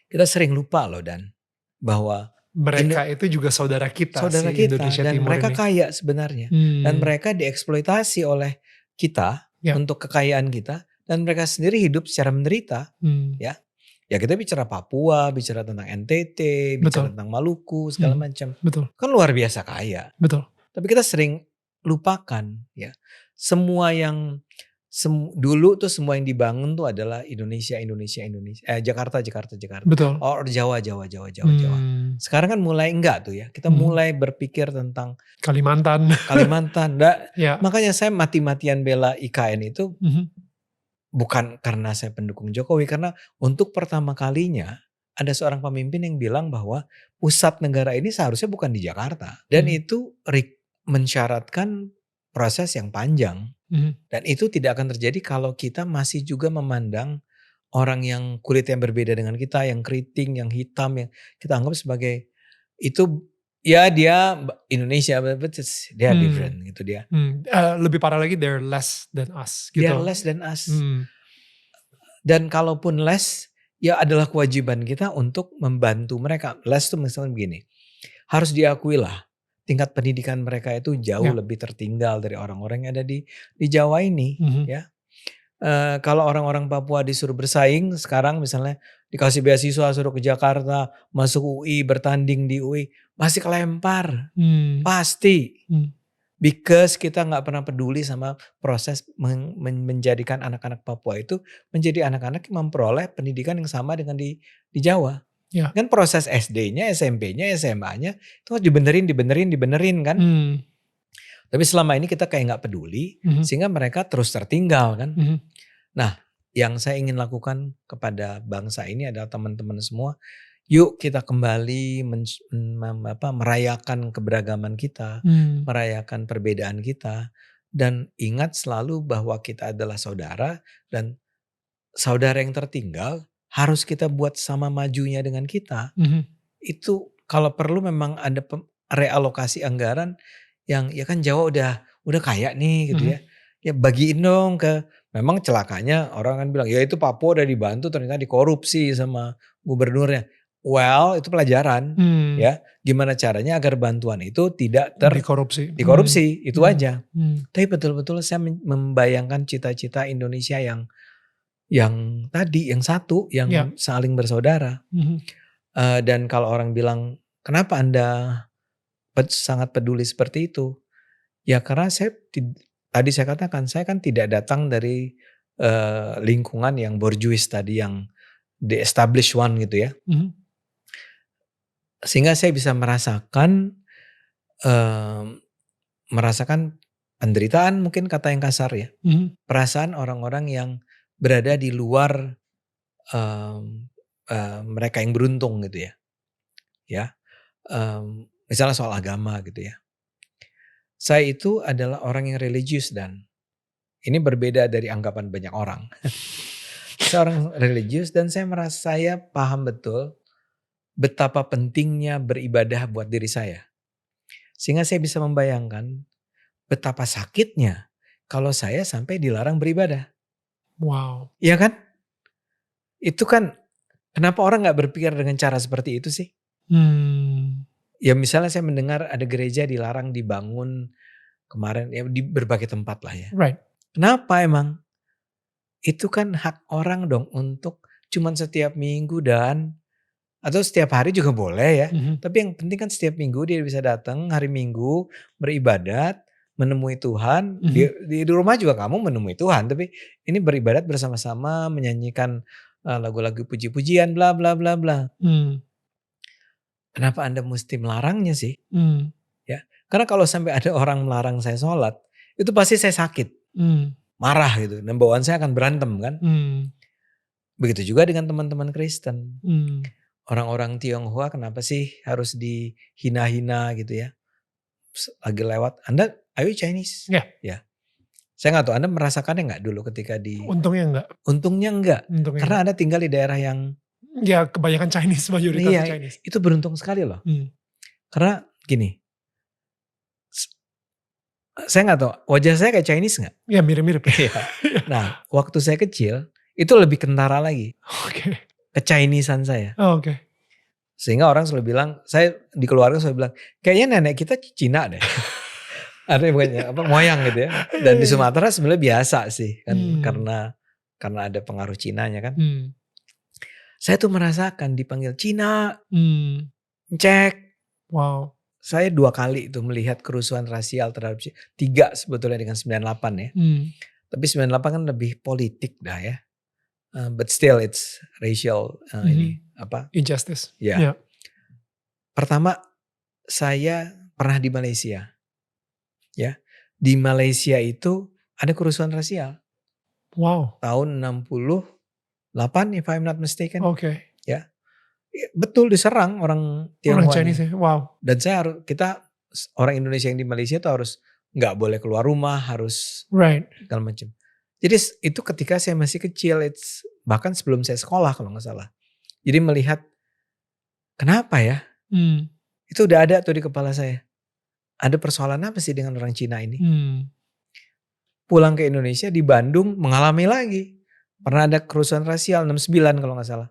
Kita sering lupa loh Dan, bahwa mereka itu juga saudara kita, Indonesia dan Timur mereka ini kaya sebenarnya. Dan mereka dieksploitasi oleh kita untuk kekayaan kita, dan mereka sendiri hidup secara menderita, ya. Ya kita bicara Papua, bicara tentang NTT, bicara tentang Maluku, segala macam. Betul. Kan luar biasa kaya. Betul. Tapi kita sering lupakan ya. Semua yang dulu tuh semua yang dibangun tuh adalah Indonesia. Jakarta. Betul. Or Jawa. Sekarang kan mulai enggak tuh ya. Kita mulai berpikir tentang Kalimantan. Ya. Makanya saya mati-matian bela IKN itu. Bukan karena saya pendukung Jokowi, karena untuk pertama kalinya ada seorang pemimpin yang bilang bahwa pusat negara ini seharusnya bukan di Jakarta. Dan itu mensyaratkan proses yang panjang. Dan itu tidak akan terjadi kalau kita masih juga memandang orang yang kulit yang berbeda dengan kita, yang keriting, yang hitam, yang kita anggap sebagai itu ya dia Indonesia, but they are different gitu dia. Lebih parah lagi, they're less than us. Gitu. They are less than us. Dan kalaupun less, ya adalah kewajiban kita untuk membantu mereka. Less itu misalnya begini, harus diakui lah tingkat pendidikan mereka itu jauh lebih tertinggal dari orang-orang yang ada di Jawa ini. Ya, kalau orang-orang Papua disuruh bersaing sekarang misalnya dikasih beasiswa suruh ke Jakarta, masuk UI, bertanding di UI, masih kelempar, pasti. Because kita nggak pernah peduli sama proses menjadikan anak-anak Papua itu menjadi anak-anak yang memperoleh pendidikan yang sama dengan di Jawa. Ya. Kan proses SD-nya, SMP-nya, SMA-nya itu harus dibenerin kan. Tapi selama ini kita kayak nggak peduli sehingga mereka terus tertinggal kan. Nah, yang saya ingin lakukan kepada bangsa ini adalah teman-teman semua, yuk kita kembali merayakan keberagaman kita, merayakan perbedaan kita, dan ingat selalu bahwa kita adalah saudara, dan saudara yang tertinggal harus kita buat sama majunya dengan kita. Itu kalau perlu memang ada realokasi anggaran yang ya kan Jawa udah kaya nih gitu ya. Ya bagiin dong memang celakanya orang kan bilang ya itu Papua udah dibantu ternyata dikorupsi sama gubernurnya. Well, itu pelajaran ya. Gimana caranya agar bantuan itu tidak dikorupsi itu aja. Tapi betul-betul saya membayangkan cita-cita Indonesia yang tadi, yang satu, yang saling bersaudara. Dan kalau orang bilang kenapa Anda sangat peduli seperti itu? Ya karena tadi saya katakan saya kan tidak datang dari lingkungan yang borjuis tadi, yang the established one gitu ya. Sehingga saya bisa merasakan penderitaan, mungkin kata yang kasar ya. Perasaan orang-orang yang berada di luar mereka yang beruntung gitu ya. Ya, misalnya soal agama gitu ya. Saya itu adalah orang yang religius dan ini berbeda dari anggapan banyak orang. Saya orang religius dan saya paham betul betapa pentingnya beribadah buat diri saya. Sehingga saya bisa membayangkan betapa sakitnya kalau saya sampai dilarang beribadah. Wow. Iya kan? Itu kan kenapa orang gak berpikir dengan cara seperti itu sih? Ya misalnya saya mendengar ada gereja dilarang dibangun kemarin ya di berbagai tempat lah ya. Right. Kenapa emang? Itu kan hak orang dong untuk cuman setiap minggu atau setiap hari juga boleh ya. Tapi yang penting kan setiap minggu dia bisa datang hari Minggu beribadat, menemui Tuhan. Di rumah juga kamu menemui Tuhan. Tapi ini beribadat bersama-sama, menyanyikan lagu-lagu puji-pujian bla bla bla bla. Kenapa Anda mesti melarangnya sih? Ya, karena kalau sampai ada orang melarang saya sholat, itu pasti saya sakit. Marah gitu. Dan bawaan saya akan berantem kan. Begitu juga dengan teman-teman Kristen. Orang-orang Tionghoa kenapa sih harus dihina-hina gitu ya. Lagi lewat, Anda are you Chinese? Ya. Saya gak tahu Anda merasakannya gak dulu ketika Untungnya enggak. Karena Anda tinggal di daerah yang ya kebanyakan Chinese, mayoritas Chinese. Itu beruntung sekali loh. Karena gini, saya gak tahu wajah saya kayak Chinese gak? Ya mirip-mirip. Nah waktu saya kecil itu lebih kentara lagi. Ke-Chinesean saya. Oke. Sehingga orang selalu bilang, saya di keluarga selalu bilang, kayaknya nenek kita Cina deh. Ada bukannya moyang gitu ya. Dan di Sumatera sebenarnya biasa sih kan karena ada pengaruh Cinanya kan. Saya tuh merasakan dipanggil Cina, cek. Wow. Saya 2 kali itu melihat kerusuhan rasial terhadap 3 sebetulnya dengan 98 ya. Tapi 98 kan lebih politik dah ya. But still it's racial injustice. Ya. Pertama saya pernah di Malaysia. Ya. Di Malaysia itu ada kerusuhan rasial. Wow. Tahun 68 if I'm not mistaken. Oke. Ya. Betul, diserang orang Tionghoa. Orang Chinese ya, wow. Dan kita orang Indonesia yang di Malaysia tuh harus nggak boleh keluar rumah, harus segala macam. Jadi itu ketika saya masih kecil, bahkan sebelum saya sekolah kalau nggak salah. Jadi melihat kenapa ya? Itu udah ada tuh di kepala saya. Ada persoalan apa sih dengan orang Cina ini? Pulang ke Indonesia, di Bandung mengalami lagi. Pernah ada kerusuhan rasial 69 kalau nggak salah.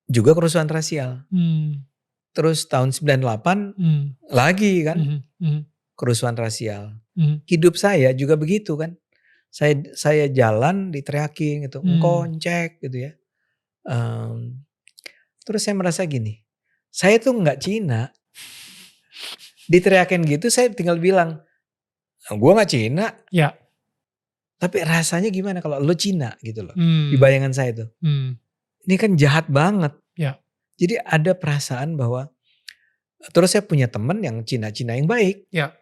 Juga kerusuhan rasial. Terus tahun 98 lagi kan kerusuhan rasial. Hidup saya juga begitu kan. Saya jalan diteriakin gitu, engkau cek gitu ya. Terus saya merasa gini, saya tuh nggak Cina. Diteriakin gitu saya tinggal bilang, gue nggak Cina. Ya. Tapi rasanya gimana kalau lo Cina gitu loh. Di bayangan saya tuh. Ini kan jahat banget. Ya. Jadi ada perasaan bahwa, terus saya punya teman yang Cina-Cina yang baik. Ya.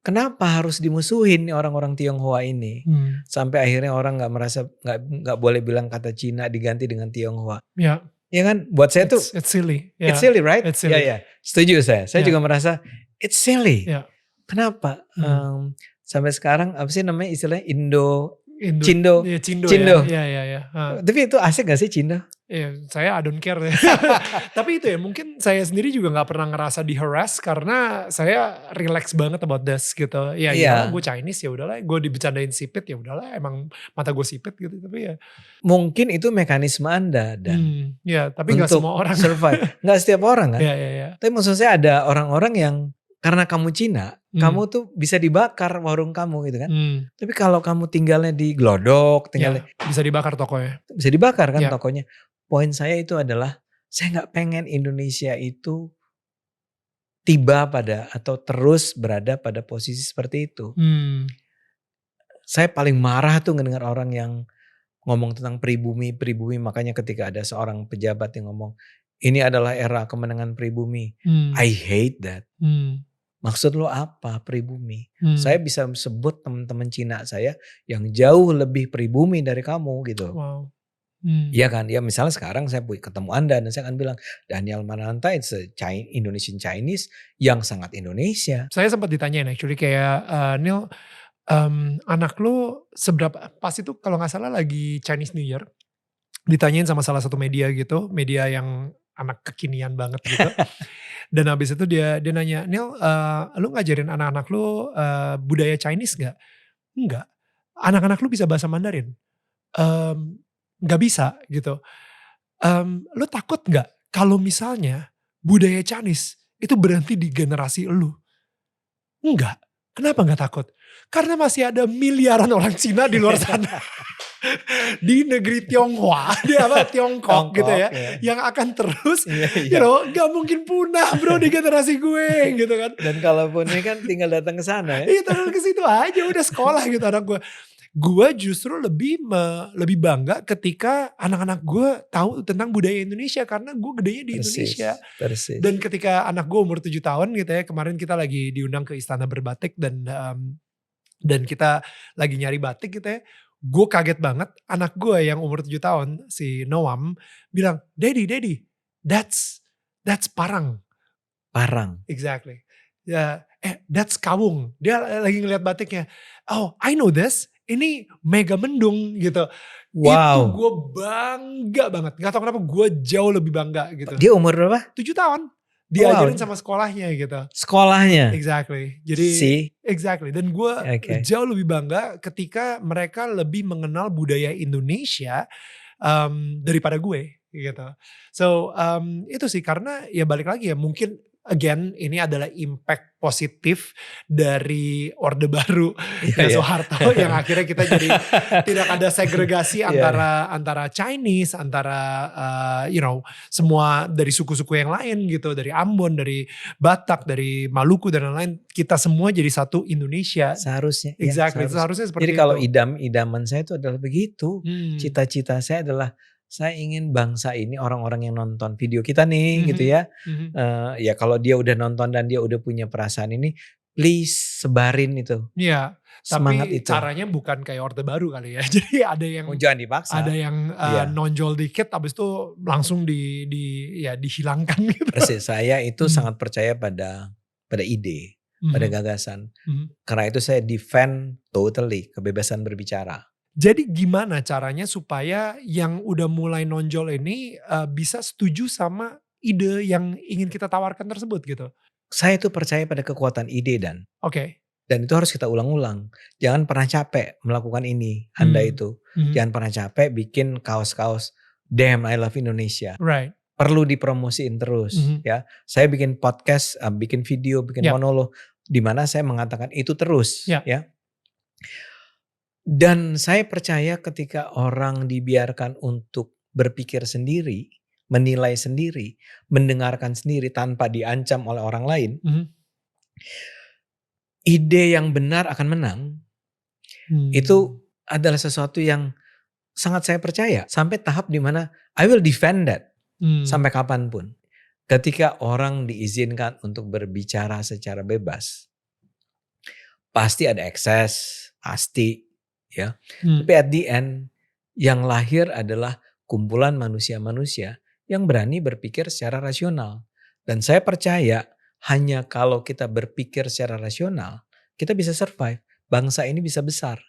Kenapa harus dimusuhin nih orang-orang Tionghoa ini? Sampai akhirnya orang nggak boleh bilang kata Cina diganti dengan Tionghoa. Ya. Ya kan? Buat saya tuh it's silly. It's silly, right? It's silly. Ya. Setuju saya. Saya juga merasa it's silly. Ya. Kenapa? Sampai sekarang apa sih namanya istilahnya Cindo. Cindo. Ya. Tapi itu asik gak sih Cindo? Iya, saya I don't care. Tapi itu ya, mungkin saya sendiri juga gak pernah ngerasa di-harass karena saya relax banget about this gitu. Ya gue Chinese ya udahlah, gue dibicarain sipit ya udahlah, emang mata gue sipit gitu. Tapi ya mungkin itu mekanisme Anda dan ya, tapi gak semua orang survive. Gak setiap orang kan. Iya. Tapi maksud saya ada orang-orang yang karena kamu Cina, kamu tuh bisa dibakar warung kamu gitu kan. Tapi kalau kamu tinggalnya di Glodok, bisa dibakar tokonya. Bisa dibakar kan tokonya. Poin saya itu adalah, saya gak pengen Indonesia itu tiba pada atau terus berada pada posisi seperti itu. Saya paling marah tuh ngedengar orang yang ngomong tentang pribumi. Makanya ketika ada seorang pejabat yang ngomong, ini adalah era kemenangan pribumi. I hate that. Maksud lo apa pribumi? Saya bisa sebut teman-teman Cina saya yang jauh lebih pribumi dari kamu gitu. Wow. Iya kan, ya misalnya sekarang saya ketemu Anda dan saya akan bilang Daniel Mananta it's a Indonesian Chinese yang sangat Indonesia. Saya sempat ditanyain actually kayak Neil, anak lo seberapa, pas itu kalau gak salah lagi Chinese New Year, ditanyain sama salah satu media gitu, media yang anak kekinian banget gitu. Dan habis itu dia nanya, Neil, lu ngajarin anak-anak lu budaya Chinese gak? Enggak. Anak-anak lu bisa bahasa Mandarin? Gak bisa gitu. Lu takut gak kalau misalnya budaya Chinese itu berhenti di generasi lu? Enggak. Kenapa gak takut? Karena masih ada miliaran orang Cina di luar sana. Di negeri Tionghoa, Tiongkok gitu ya, yang akan terus, gak mungkin punah bro di generasi gue gitu kan. Dan kalaupun ini kan tinggal datang ke sana ya. Iya, tinggal ke situ aja udah sekolah gitu anak gue. Gue justru lebih bangga ketika anak-anak gue tahu tentang budaya Indonesia karena gue gedenya di Indonesia. Persis. Dan ketika anak gue umur 7 tahun gitu ya, kemarin kita lagi diundang ke Istana Berbatik dan kita lagi nyari batik gitu ya. Gue kaget banget, anak gue yang umur 7 tahun, si Noam, bilang, Daddy, that's parang. Parang. Exactly. That's kawung. Dia lagi ngeliat batiknya. Oh, I know this. Ini Mega Mendung gitu. Wow. Itu gue bangga banget. Gak tau kenapa gue jauh lebih bangga gitu. Dia umur berapa? 7 tahun. Diajarin sama sekolahnya gitu. Sekolahnya? Exactly. Jadi exactly. Dan gue jauh lebih bangga ketika mereka lebih mengenal budaya Indonesia daripada gue gitu. So itu sih karena ya balik lagi ya mungkin again ini adalah impact positif dari Orde Baru Soeharto yang akhirnya kita jadi tidak ada segregasi antara Chinese, antara semua dari suku-suku yang lain gitu, dari Ambon, dari Batak, dari Maluku dan lain-lain, kita semua jadi satu Indonesia. Seharusnya. Exactly. Seharusnya seperti jadi itu. Jadi kalau idaman saya itu adalah begitu. Cita-cita saya adalah saya ingin bangsa ini, orang-orang yang nonton video kita nih gitu ya. Ya kalau dia udah nonton dan dia udah punya perasaan ini, please sebarin itu. Iya, Semangat tapi itu. caranya bukan kayak Orde Baru kali ya. Jadi ada yang Jangan dipaksa. ada yang nonjol dikit habis itu langsung dihilangkan gitu. Persis, saya itu sangat percaya pada ide, pada gagasan. Karena itu saya defend totally kebebasan berbicara. Jadi gimana caranya supaya yang udah mulai nonjol ini bisa setuju sama ide yang ingin kita tawarkan tersebut gitu? Saya tuh percaya pada kekuatan ide dan. Oke. Dan itu harus kita ulang-ulang. Jangan pernah capek melakukan ini. Anda itu. Jangan pernah capek bikin kaos-kaos damn I love Indonesia. Right. Perlu dipromosiin terus ya. Saya bikin podcast, bikin video, bikin monolog di mana saya mengatakan itu terus ya. Dan saya percaya ketika orang dibiarkan untuk berpikir sendiri, menilai sendiri, mendengarkan sendiri tanpa diancam oleh orang lain, ide yang benar akan menang. Itu adalah sesuatu yang sangat saya percaya sampai tahap di mana I will defend that sampai kapanpun. Ketika orang diizinkan untuk berbicara secara bebas, pasti ada ekses, pasti ya. Tapi at the end yang lahir adalah kumpulan manusia-manusia yang berani berpikir secara rasional. Dan saya percaya hanya kalau kita berpikir secara rasional, kita bisa survive. Bangsa ini bisa besar.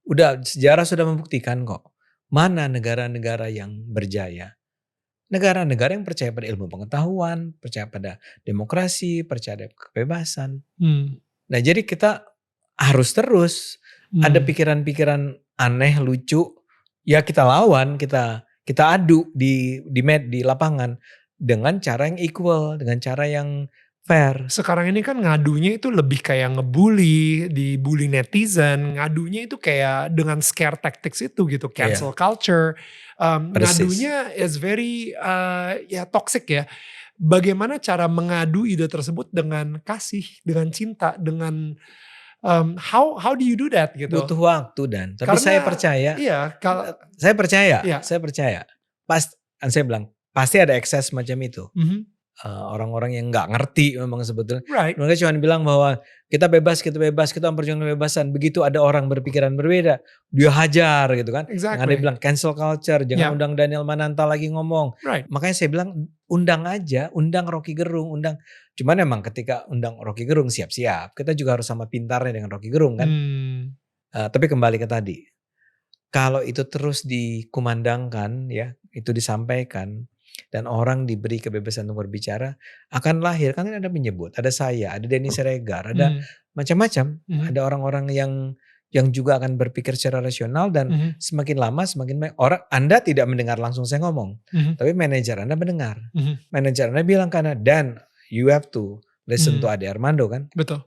Udah sejarah sudah membuktikan kok. Mana negara-negara yang berjaya? Negara-negara yang percaya pada ilmu pengetahuan, percaya pada demokrasi, percaya pada kebebasan. Nah jadi kita harus terus ada pikiran-pikiran aneh, lucu, ya kita lawan, kita adu di lapangan dengan cara yang equal, dengan cara yang fair. Sekarang ini kan ngadunya itu lebih kayak ngebully, dibully netizen, ngadunya itu kayak dengan scare tactics itu gitu, cancel culture. Ngadunya is very toxic ya. Bagaimana cara mengadu ide tersebut dengan kasih, dengan cinta, dengan how do you do that gitu? Butuh waktu dan. Tapi karena, saya percaya. Iya, saya percaya. Saya percaya. Saya bilang pasti ada ekses macam itu. Orang-orang yang nggak ngerti memang sebetulnya. Mereka cuma bilang bahwa kita bebas, kita memperjuangkan kebebasan. Begitu ada orang berpikiran berbeda, dia hajar gitu kan. Yang ada bilang cancel culture, jangan undang Daniel Mananta lagi ngomong. Makanya saya bilang undang aja, undang Rocky Gerung, undang. Cuman memang ketika undang Rocky Gerung siap-siap. Kita juga harus sama pintarnya dengan Rocky Gerung kan. Tapi kembali ke tadi, kalau itu terus dikumandangkan ya, itu disampaikan. Dan orang diberi kebebasan untuk berbicara, akan lahir, kan ada menyebut, ada saya, ada Denny Siregar, ada macam-macam, ada orang-orang yang juga akan berpikir secara rasional dan semakin lama semakin banyak orang. Anda tidak mendengar langsung saya ngomong, tapi manajer Anda mendengar, manajer Anda bilang karena Dan, you have to listen to Ade Armando kan, betul.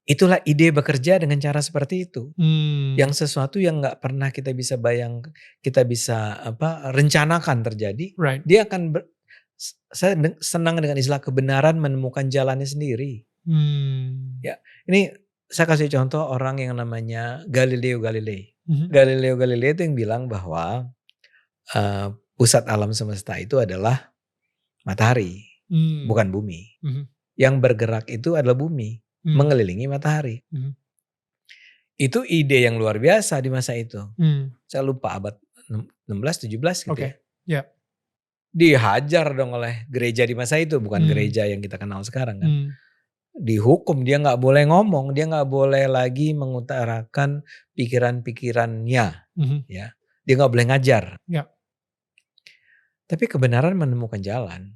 Itulah ide bekerja dengan cara seperti itu. Yang sesuatu yang nggak pernah kita bisa kita bisa rencanakan terjadi. Dia akan saya senang dengan istilah kebenaran menemukan jalannya sendiri. Ya, ini saya kasih contoh orang yang namanya Galileo Galilei. Galileo Galilei itu yang bilang bahwa pusat alam semesta itu adalah matahari, bukan bumi. Yang bergerak itu adalah bumi. Mengelilingi matahari. Itu ide yang luar biasa di masa itu. Saya lupa abad 16-17 gitu ya. Dihajar dong oleh gereja di masa itu. Bukan gereja yang kita kenal sekarang kan. Dihukum, dia gak boleh ngomong. Dia gak boleh lagi mengutarakan pikiran-pikirannya. Ya. Dia gak boleh ngajar. Tapi kebenaran menemukan jalan.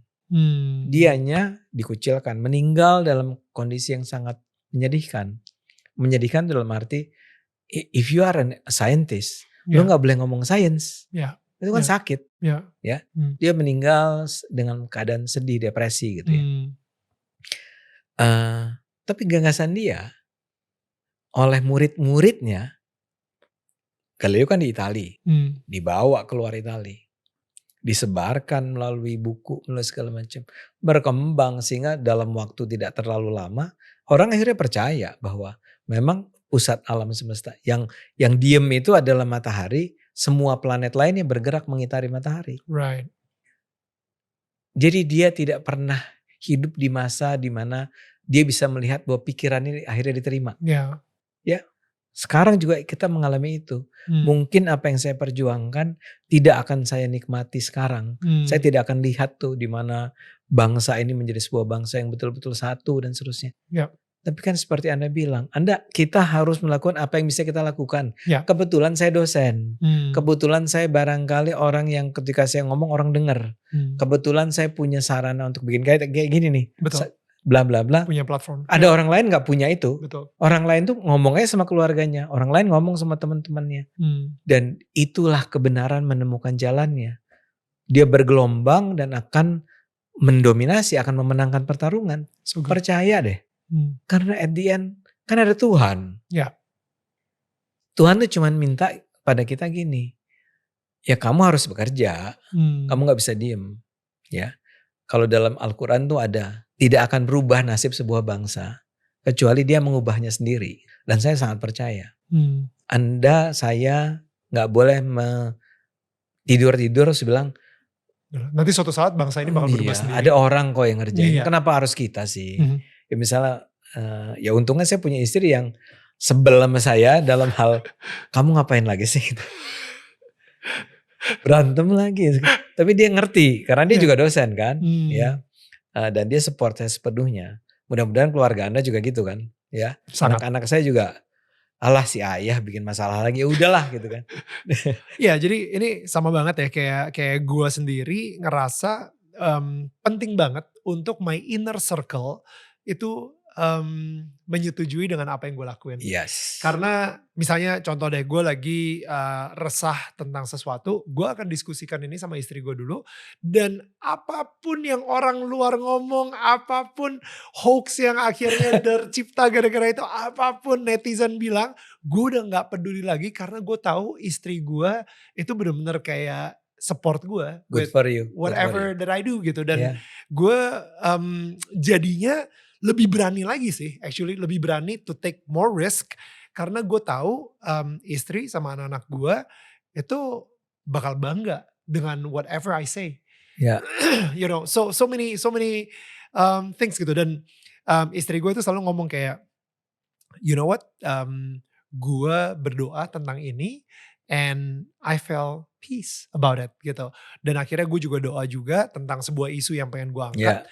Dianya dikucilkan, meninggal dalam kondisi yang sangat menyedihkan. Menyedihkan dalam arti if you are a scientist, lu nggak boleh ngomong sains, itu kan sakit, ya. Dia meninggal dengan keadaan sedih, depresi gitu ya. Tapi gagasan dia oleh murid-muridnya, Galileo kan di Itali, dibawa keluar Itali. Disebarkan melalui buku, melalui segala macam. Berkembang sehingga dalam waktu tidak terlalu lama, orang akhirnya percaya bahwa memang pusat alam semesta yang diem itu adalah matahari, semua planet lainnya bergerak mengitari matahari. Jadi dia tidak pernah hidup di masa di mana dia bisa melihat bahwa pikiran ini akhirnya diterima. Ya. Ya, sekarang juga kita mengalami itu. Mungkin apa yang saya perjuangkan tidak akan saya nikmati sekarang. Saya tidak akan lihat tuh di mana bangsa ini menjadi sebuah bangsa yang betul-betul satu dan seterusnya. Ya. Tapi kan seperti Anda bilang, kita harus melakukan apa yang bisa kita lakukan. Ya. Kebetulan saya dosen. Kebetulan saya barangkali orang yang ketika saya ngomong orang dengar. Kebetulan saya punya sarana untuk bikin kayak gini nih. Betul. Bla bla bla. Punya platform. Ada orang lain gak punya itu. Betul. Orang lain tuh ngomongnya sama keluarganya. Orang lain ngomong sama teman-temannya. Dan itulah kebenaran menemukan jalannya. Dia bergelombang dan akan mendominasi, akan memenangkan pertarungan. Percaya deh. Karena at the end kan ada Tuhan. Ya. Tuhan tuh cuman minta pada kita gini. Ya kamu harus bekerja. Kamu gak bisa diem. Ya. Kalau dalam Al-Quran tuh ada. Tidak akan berubah nasib sebuah bangsa. Kecuali dia mengubahnya sendiri. Dan saya sangat percaya. Saya gak boleh tidur-tidur terus bilang. Nanti suatu saat bangsa ini bakal berubah sendiri. Ada orang kok yang ngerjain. Kenapa harus kita sih? Ya misalnya, ya untungnya saya punya istri yang sebel sama saya dalam hal, kamu ngapain lagi sih? Berantem lagi. Tapi dia ngerti, karena dia juga dosen kan. Ya, dan dia support saya sepenuhnya. Mudah-mudahan keluarga Anda juga gitu kan. Ya, anak-anak saya juga, alah si ayah bikin masalah lagi, ya udahlah gitu kan. Iya, jadi ini sama banget ya, kayak gue sendiri ngerasa penting banget untuk my inner circle itu menyetujui dengan apa yang gue lakuin. Yes. Karena misalnya contoh deh, gue lagi resah tentang sesuatu, gue akan diskusikan ini sama istri gue dulu. Dan apapun yang orang luar ngomong, apapun hoax yang akhirnya tercipta gara-gara itu, apapun netizen bilang, gue udah gak peduli lagi karena gue tahu istri gue itu benar-benar kayak support gue. Good for you. Whatever that I do gitu. Dan gue jadinya lebih berani lagi sih, actually lebih berani to take more risk karena gue tahu istri sama anak-anak gue itu bakal bangga dengan whatever I say. Yeah. You know, so many things gitu. Dan istri gue itu selalu ngomong kayak, you know what, gue berdoa tentang ini and I felt peace about it gitu. Dan akhirnya gue juga doa juga tentang sebuah isu yang pengen gue angkat.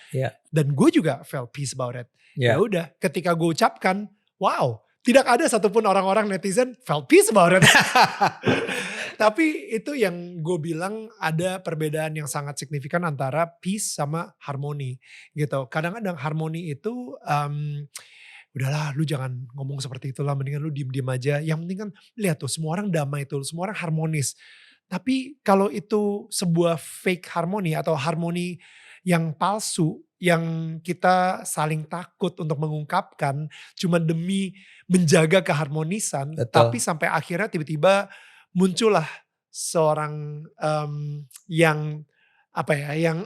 Dan gue juga felt peace about it. Ya udah, ketika gue ucapkan, wow, tidak ada satupun orang-orang netizen felt peace about it. Tapi itu yang gue bilang ada perbedaan yang sangat signifikan antara peace sama harmoni gitu. Kadang-kadang harmoni itu udahlah lu jangan ngomong seperti itulah, mendingan lu diem-diem aja. Yang penting kan lihat tuh semua orang damai tuh, semua orang harmonis. Tapi kalau itu sebuah fake harmoni atau harmoni yang palsu, yang kita saling takut untuk mengungkapkan cuma demi menjaga keharmonisan. Betul. Tapi sampai akhirnya tiba-tiba muncullah seorang yang apa ya,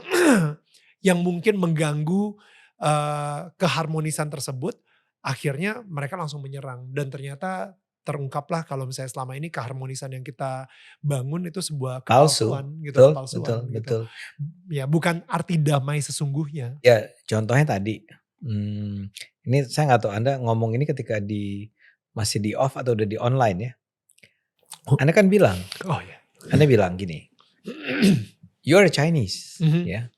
yang mungkin mengganggu keharmonisan tersebut. Akhirnya mereka langsung menyerang dan ternyata terungkaplah kalau misalnya selama ini keharmonisan yang kita bangun itu sebuah kepalsuan gitu, kepalsuan gitu. Betul. Ya bukan arti damai sesungguhnya. Ya contohnya tadi, ini saya nggak tahu Anda ngomong ini ketika masih di off atau udah di online ya. Anda kan bilang, Anda bilang gini, you're Chinese, ya.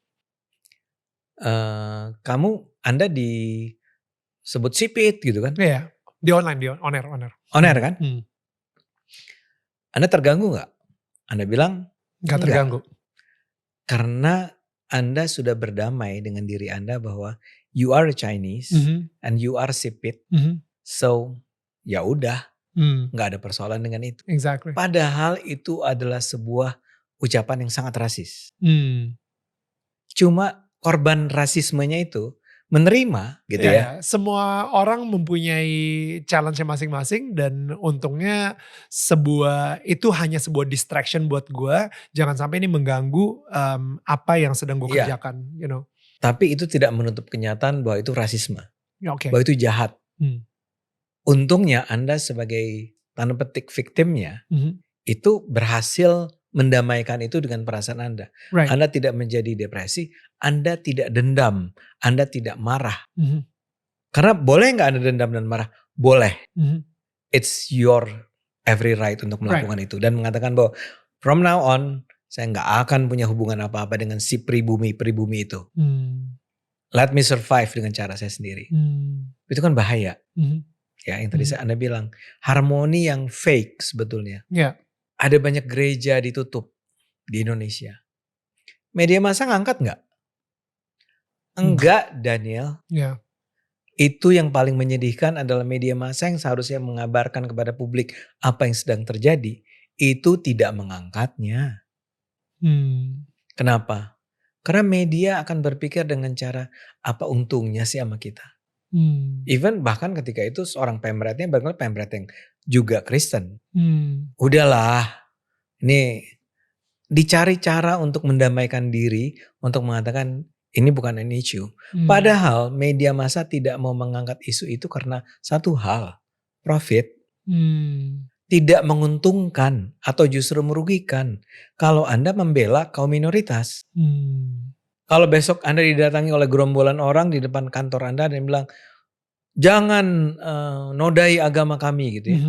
Anda disebut sipit gitu kan? Iya, di online, on air. On air kan? Anda terganggu gak? Anda bilang gak terganggu. Karena Anda sudah berdamai dengan diri Anda bahwa you are Chinese and you are sipit. So ya udah, gak ada persoalan dengan itu. Exactly. Padahal itu adalah sebuah ucapan yang sangat rasis. Cuma korban rasismenya itu menerima gitu ya. Semua orang mempunyai challenge masing-masing dan untungnya itu hanya sebuah distraction buat gue. Jangan sampai ini mengganggu apa yang sedang gue kerjakan, you know. Tapi itu tidak menutup kenyataan bahwa itu rasisme. Bahwa itu jahat. Untungnya Anda sebagai tanda petik victimnya itu berhasil mendamaikan itu dengan perasaan Anda. Right. Anda tidak menjadi depresi, Anda tidak dendam, Anda tidak marah. Karena boleh nggak Anda dendam dan marah? Boleh. It's your every right untuk melakukan itu. Dan mengatakan bahwa from now on, saya nggak akan punya hubungan apa-apa dengan si pribumi itu. Let me survive dengan cara saya sendiri. Itu kan bahaya. Ya, yang tadi Anda bilang, harmoni yang fake sebetulnya. Ada banyak gereja ditutup di Indonesia. Media massa ngangkat nggak? Enggak, Daniel. Itu yang paling menyedihkan adalah media massa yang seharusnya mengabarkan kepada publik apa yang sedang terjadi. Itu tidak mengangkatnya. Kenapa? Karena media akan berpikir dengan cara apa untungnya sih sama kita. Even bahkan ketika itu seorang pemretnya barangkali pemret yang juga Kristen. Udahlah, ini dicari cara untuk mendamaikan diri, untuk mengatakan ini bukan an issue. Padahal media massa tidak mau mengangkat isu itu karena satu hal, profit. Tidak menguntungkan atau justru merugikan kalau Anda membela kaum minoritas. Kalau besok Anda didatangi oleh gerombolan orang di depan kantor Anda dan bilang, jangan nodai agama kami gitu ya.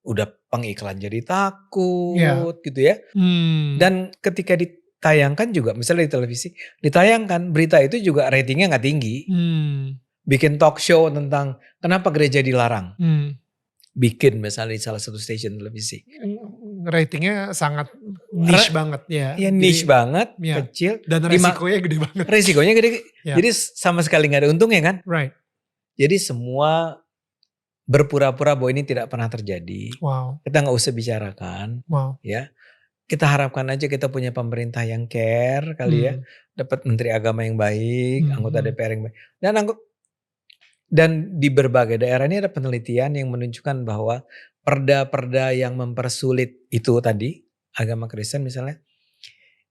Udah pengiklan jadi takut gitu ya. Dan ketika ditayangkan juga, misalnya di televisi, ditayangkan berita itu juga ratingnya gak tinggi. Bikin talk show tentang kenapa gereja dilarang. Bikin misalnya di salah satu stasiun televisi. Ratingnya sangat niche banget ya. Ya niche banget, kecil. Dan resikonya gede banget. Resikonya gede. Jadi sama sekali gak ada untungnya kan. Right. Jadi semua berpura-pura bahwa ini tidak pernah terjadi. Kita gak usah bicarakan. Ya. Kita harapkan aja kita punya pemerintah yang care kali ya. Dapat menteri agama yang baik, anggota DPR yang baik. Dan di berbagai daerah ini ada penelitian yang menunjukkan bahwa perda-perda yang mempersulit itu tadi, agama Kristen misalnya,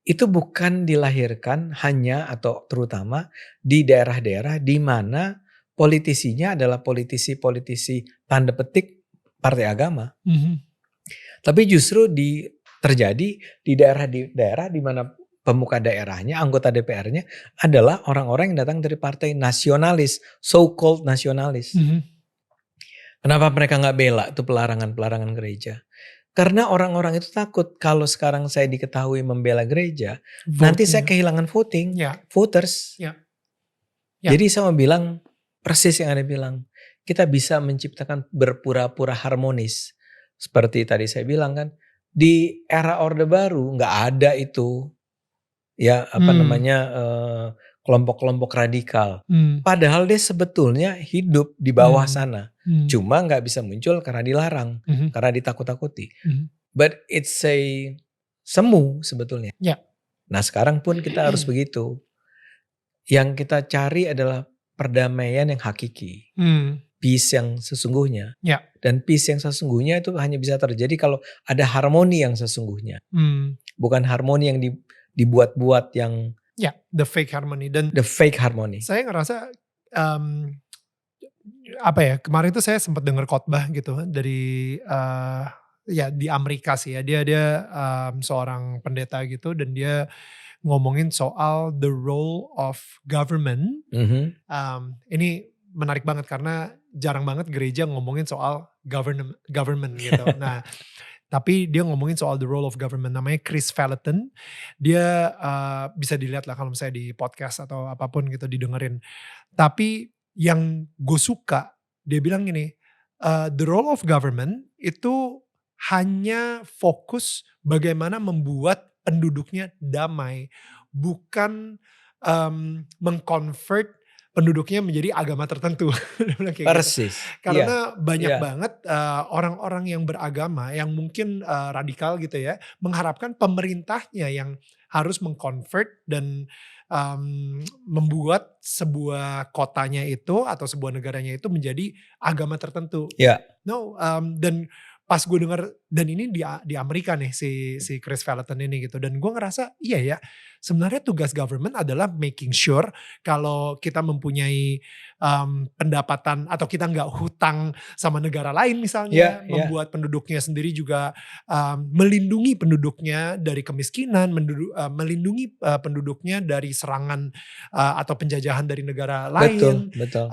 itu bukan dilahirkan hanya atau terutama di daerah-daerah di mana politisinya adalah politisi-politisi tanda petik partai agama. Tapi justru terjadi di daerah di mana pemuka daerahnya, anggota DPR-nya adalah orang-orang yang datang dari partai nasionalis, so-called nasionalis. Kenapa mereka gak bela itu pelarangan gereja? Karena orang-orang itu takut kalau sekarang saya diketahui membela gereja, nanti saya kehilangan voters. Jadi saya mau bilang, persis yang Anda bilang, kita bisa menciptakan berpura-pura harmonis. Seperti tadi saya bilang kan, di era Orde Baru gak ada itu. Ya kelompok-kelompok radikal. Padahal dia sebetulnya hidup di bawah sana. Cuma gak bisa muncul karena dilarang. Karena ditakut-takuti. But it's semu sebetulnya. Nah sekarang pun kita harus begitu. Yang kita cari adalah perdamaian yang hakiki. Peace yang sesungguhnya. Dan peace yang sesungguhnya itu hanya bisa terjadi kalau ada harmoni yang sesungguhnya. Bukan harmoni yang dibuat-buat yang the fake harmony. Dan the fake harmony. Saya ngerasa kemarin itu saya sempat dengar khotbah gitu dari di Amerika sih ya. Dia seorang pendeta gitu dan dia ngomongin soal the role of government. Ini menarik banget karena jarang banget gereja ngomongin soal government gitu. Nah, tapi dia ngomongin soal the role of government. Namanya Chris Vallotton. Dia bisa dilihat lah kalau misalnya di podcast atau apapun gitu didengerin. Tapi yang gue suka, dia bilang gini, the role of government itu hanya fokus bagaimana membuat penduduknya damai. Bukan mengconvert penduduknya menjadi agama tertentu. Persis. Karena banyak banget orang-orang yang beragama yang mungkin radikal gitu ya, mengharapkan pemerintahnya yang harus mengconvert dan membuat sebuah kotanya itu atau sebuah negaranya itu menjadi agama tertentu. Dan pas gue denger, dan ini di Amerika nih si Chris Vallotton ini gitu, dan gue ngerasa iya ya, sebenarnya tugas government adalah making sure kalau kita mempunyai pendapatan atau kita nggak hutang sama negara lain misalnya, membuat penduduknya sendiri juga melindungi penduduknya dari kemiskinan, melindungi penduduknya dari serangan atau penjajahan dari negara lain. Betul.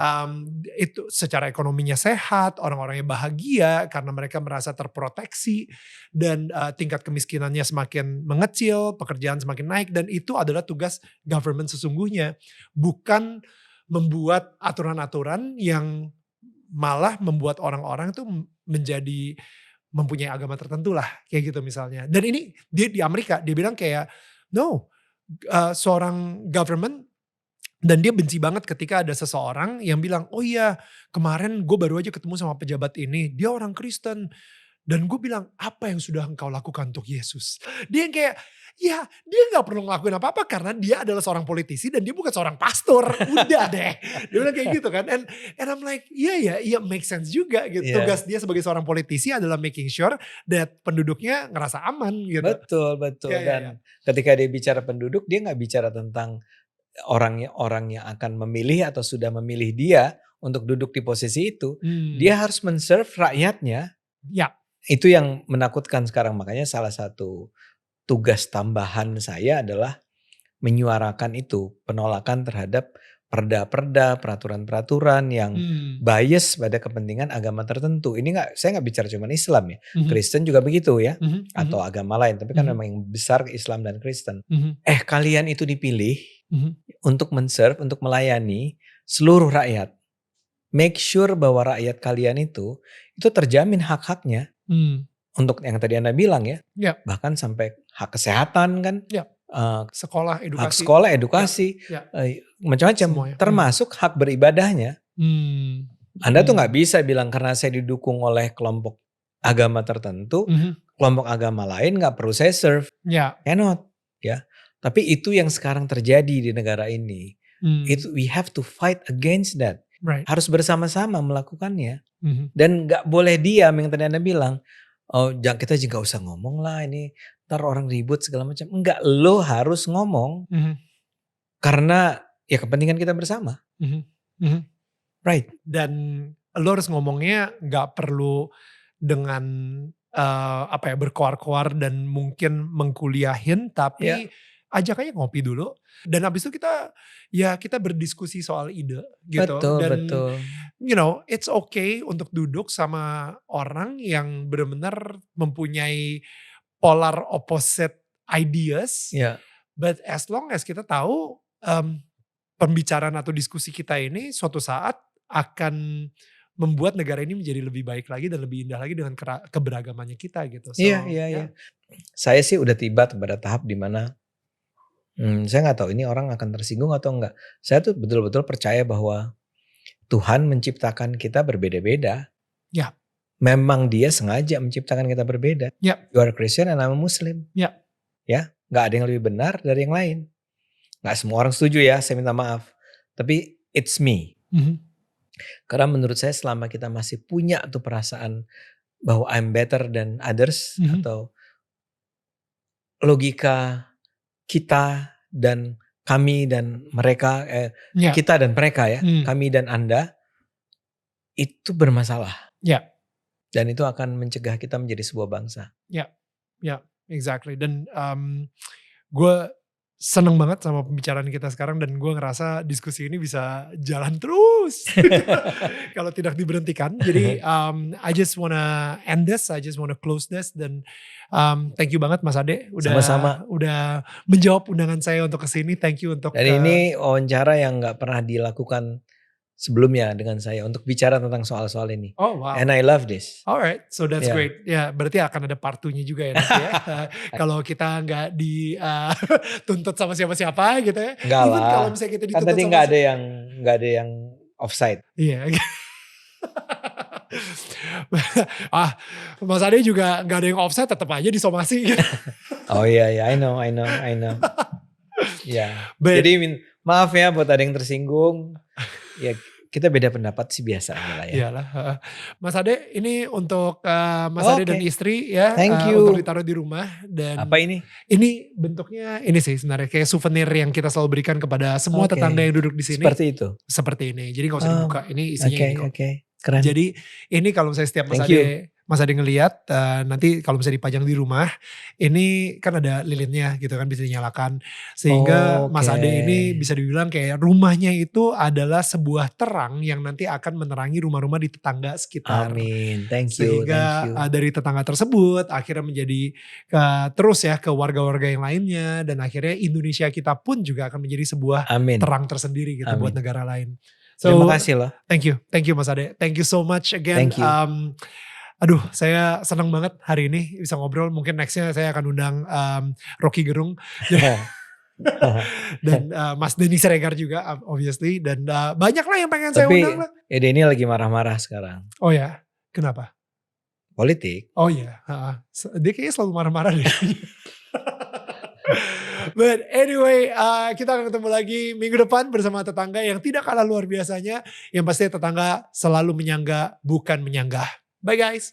Itu secara ekonominya sehat, orang-orangnya bahagia karena mereka merasa terproteksi dan tingkat kemiskinannya semakin mengecil, pekerjaan semakin naik, dan itu adalah tugas government sesungguhnya, bukan membuat aturan-aturan yang malah membuat orang-orang tuh menjadi mempunyai agama tertentu lah, kayak gitu misalnya. Dan ini dia di Amerika, dia bilang kayak no, seorang government, dan dia benci banget ketika ada seseorang yang bilang, oh iya kemarin gue baru aja ketemu sama pejabat ini, dia orang Kristen. Dan gue bilang, apa yang sudah engkau lakukan untuk Yesus? Dia yang kayak, ya dia gak perlu ngelakuin apa-apa karena dia adalah seorang politisi dan dia bukan seorang pastor. Udah deh. Dia bilang kayak gitu kan. And I'm like, iya make sense juga gitu. Yeah. Tugas dia sebagai seorang politisi adalah making sure that penduduknya ngerasa aman gitu. Betul. Dan ketika dia bicara penduduk, dia gak bicara tentang orang yang akan memilih atau sudah memilih dia untuk duduk di posisi itu. Dia harus men-serve rakyatnya. Ya. Itu yang menakutkan sekarang. Makanya salah satu tugas tambahan saya adalah menyuarakan itu, penolakan terhadap perda-perda, peraturan-peraturan yang bias pada kepentingan agama tertentu. Ini saya nggak bicara cuma Islam ya, Kristen juga begitu ya, atau agama lain. Tapi kan memang yang besar Islam dan Kristen. Kalian itu dipilih untuk men-serve, untuk melayani seluruh rakyat. Make sure bahwa rakyat kalian itu terjamin hak-haknya. Untuk yang tadi Anda bilang ya, bahkan sampai hak kesehatan kan, sekolah, edukasi, hak sekolah, edukasi, macam-macam, termasuk hak beribadahnya. Anda tuh nggak bisa bilang karena saya didukung oleh kelompok agama tertentu, kelompok agama lain nggak perlu saya serve, cannot, ya. Tapi itu yang sekarang terjadi di negara ini. Itu we have to fight against that. Right. Harus bersama-sama melakukannya. Dan gak boleh diam yang tadi Anda bilang. Oh kita juga gak usah ngomong lah ini. Ntar orang ribut segala macam. Enggak, lo harus ngomong. Karena ya kepentingan kita bersama. Right. Dan lo harus ngomongnya gak perlu dengan berkoar-koar dan mungkin mengkuliahin. Tapi ajak aja ngopi dulu. Dan habis itu kita berdiskusi soal ide gitu. Betul. You know, it's okay untuk duduk sama orang yang benar-benar mempunyai polar opposite ideas. But as long as kita tahu pembicaraan atau diskusi kita ini suatu saat akan membuat negara ini menjadi lebih baik lagi dan lebih indah lagi dengan keberagamannya kita gitu. Iya. Saya sih udah tiba pada tahap dimana saya nggak tahu ini orang akan tersinggung atau enggak. Saya tuh betul-betul percaya bahwa Tuhan menciptakan kita berbeda-beda. Ya. Memang Dia sengaja menciptakan kita berbeda. Ya. You are Christian and I'm a Muslim. Ya. Nggak ada yang lebih benar dari yang lain. Nggak semua orang setuju ya. Saya minta maaf. Tapi it's me. Karena menurut saya selama kita masih punya tuh perasaan bahwa I'm better than others atau logika kita dan kami dan mereka, kita dan mereka ya, kami dan Anda, itu bermasalah. Dan itu akan mencegah kita menjadi sebuah bangsa. Exactly. Dan gue seneng banget sama pembicaraan kita sekarang dan gue ngerasa diskusi ini bisa jalan terus kalau tidak diberhentikan. Jadi I just wanna end this, I just wanna close this, dan thank you banget Mas Ade udah menjawab undangan saya untuk kesini. Thank you untuk. Dan ini wawancara yang nggak pernah dilakukan sebelumnya dengan saya untuk bicara tentang soal-soal ini. Oh wow. And I love this. Alright, so that's great. Ya berarti akan ada part 2-nya juga ya nanti ya. Kalau kita nggak dituntut sama siapa-siapa gitu ya. Enggak lah. Kalau misalnya kita dituntut kan tadi nggak ada yang offside. Iya. Mas Ade juga nggak ada yang offside, tetap aja disomasi. Oh iya, I know. Ya. Jadi maaf ya buat ada yang tersinggung. Ya kita beda pendapat sih biasa aja lah ya. Iyalah, heeh. Mas Ade, ini untuk Mas Ade dan Oke. istri ya, Thank untuk you. ditaruh di rumah dan Apa ini? ini bentuknya ini sih sebenarnya kayak souvenir yang kita selalu berikan kepada semua Oke. tetangga yang duduk di sini. Seperti itu. Seperti ini. Jadi nggak usah dibuka. Ini isinya Oke, ini kok. oke. Keren. Jadi ini kalau misalnya setiap Thank you. Mas Ade ngelihat nanti kalau misalnya dipajang di rumah, ini kan ada lilinnya gitu kan bisa dinyalakan. Sehingga Mas Ade ini Oke. bisa dibilang kayak rumahnya itu adalah sebuah terang yang nanti akan menerangi rumah-rumah di tetangga sekitar. Amin. Thank you, thank Sehingga you. dari tetangga tersebut akhirnya menjadi terus ya ke warga-warga yang lainnya. Dan akhirnya Indonesia kita pun juga akan menjadi sebuah Amin. terang tersendiri gitu buat Amin. negara lain. Terima kasih loh. Thank you Mas Ade. Thank you so much again. Thank you. Aduh, saya senang banget hari ini bisa ngobrol. Mungkin nextnya saya akan undang Rocky Gerung dan Mas Denny Siregar juga, obviously. Dan banyak lah yang pengen saya Tapi undang lah. Denny lagi marah-marah sekarang. Oh ya, kenapa? Politik. Oh ya, dia kayaknya selalu marah-marah deh. But anyway, kita akan ketemu lagi minggu depan bersama tetangga yang tidak kalah luar biasanya. Yang pasti tetangga selalu menyangga, bukan menyanggah. Bye guys.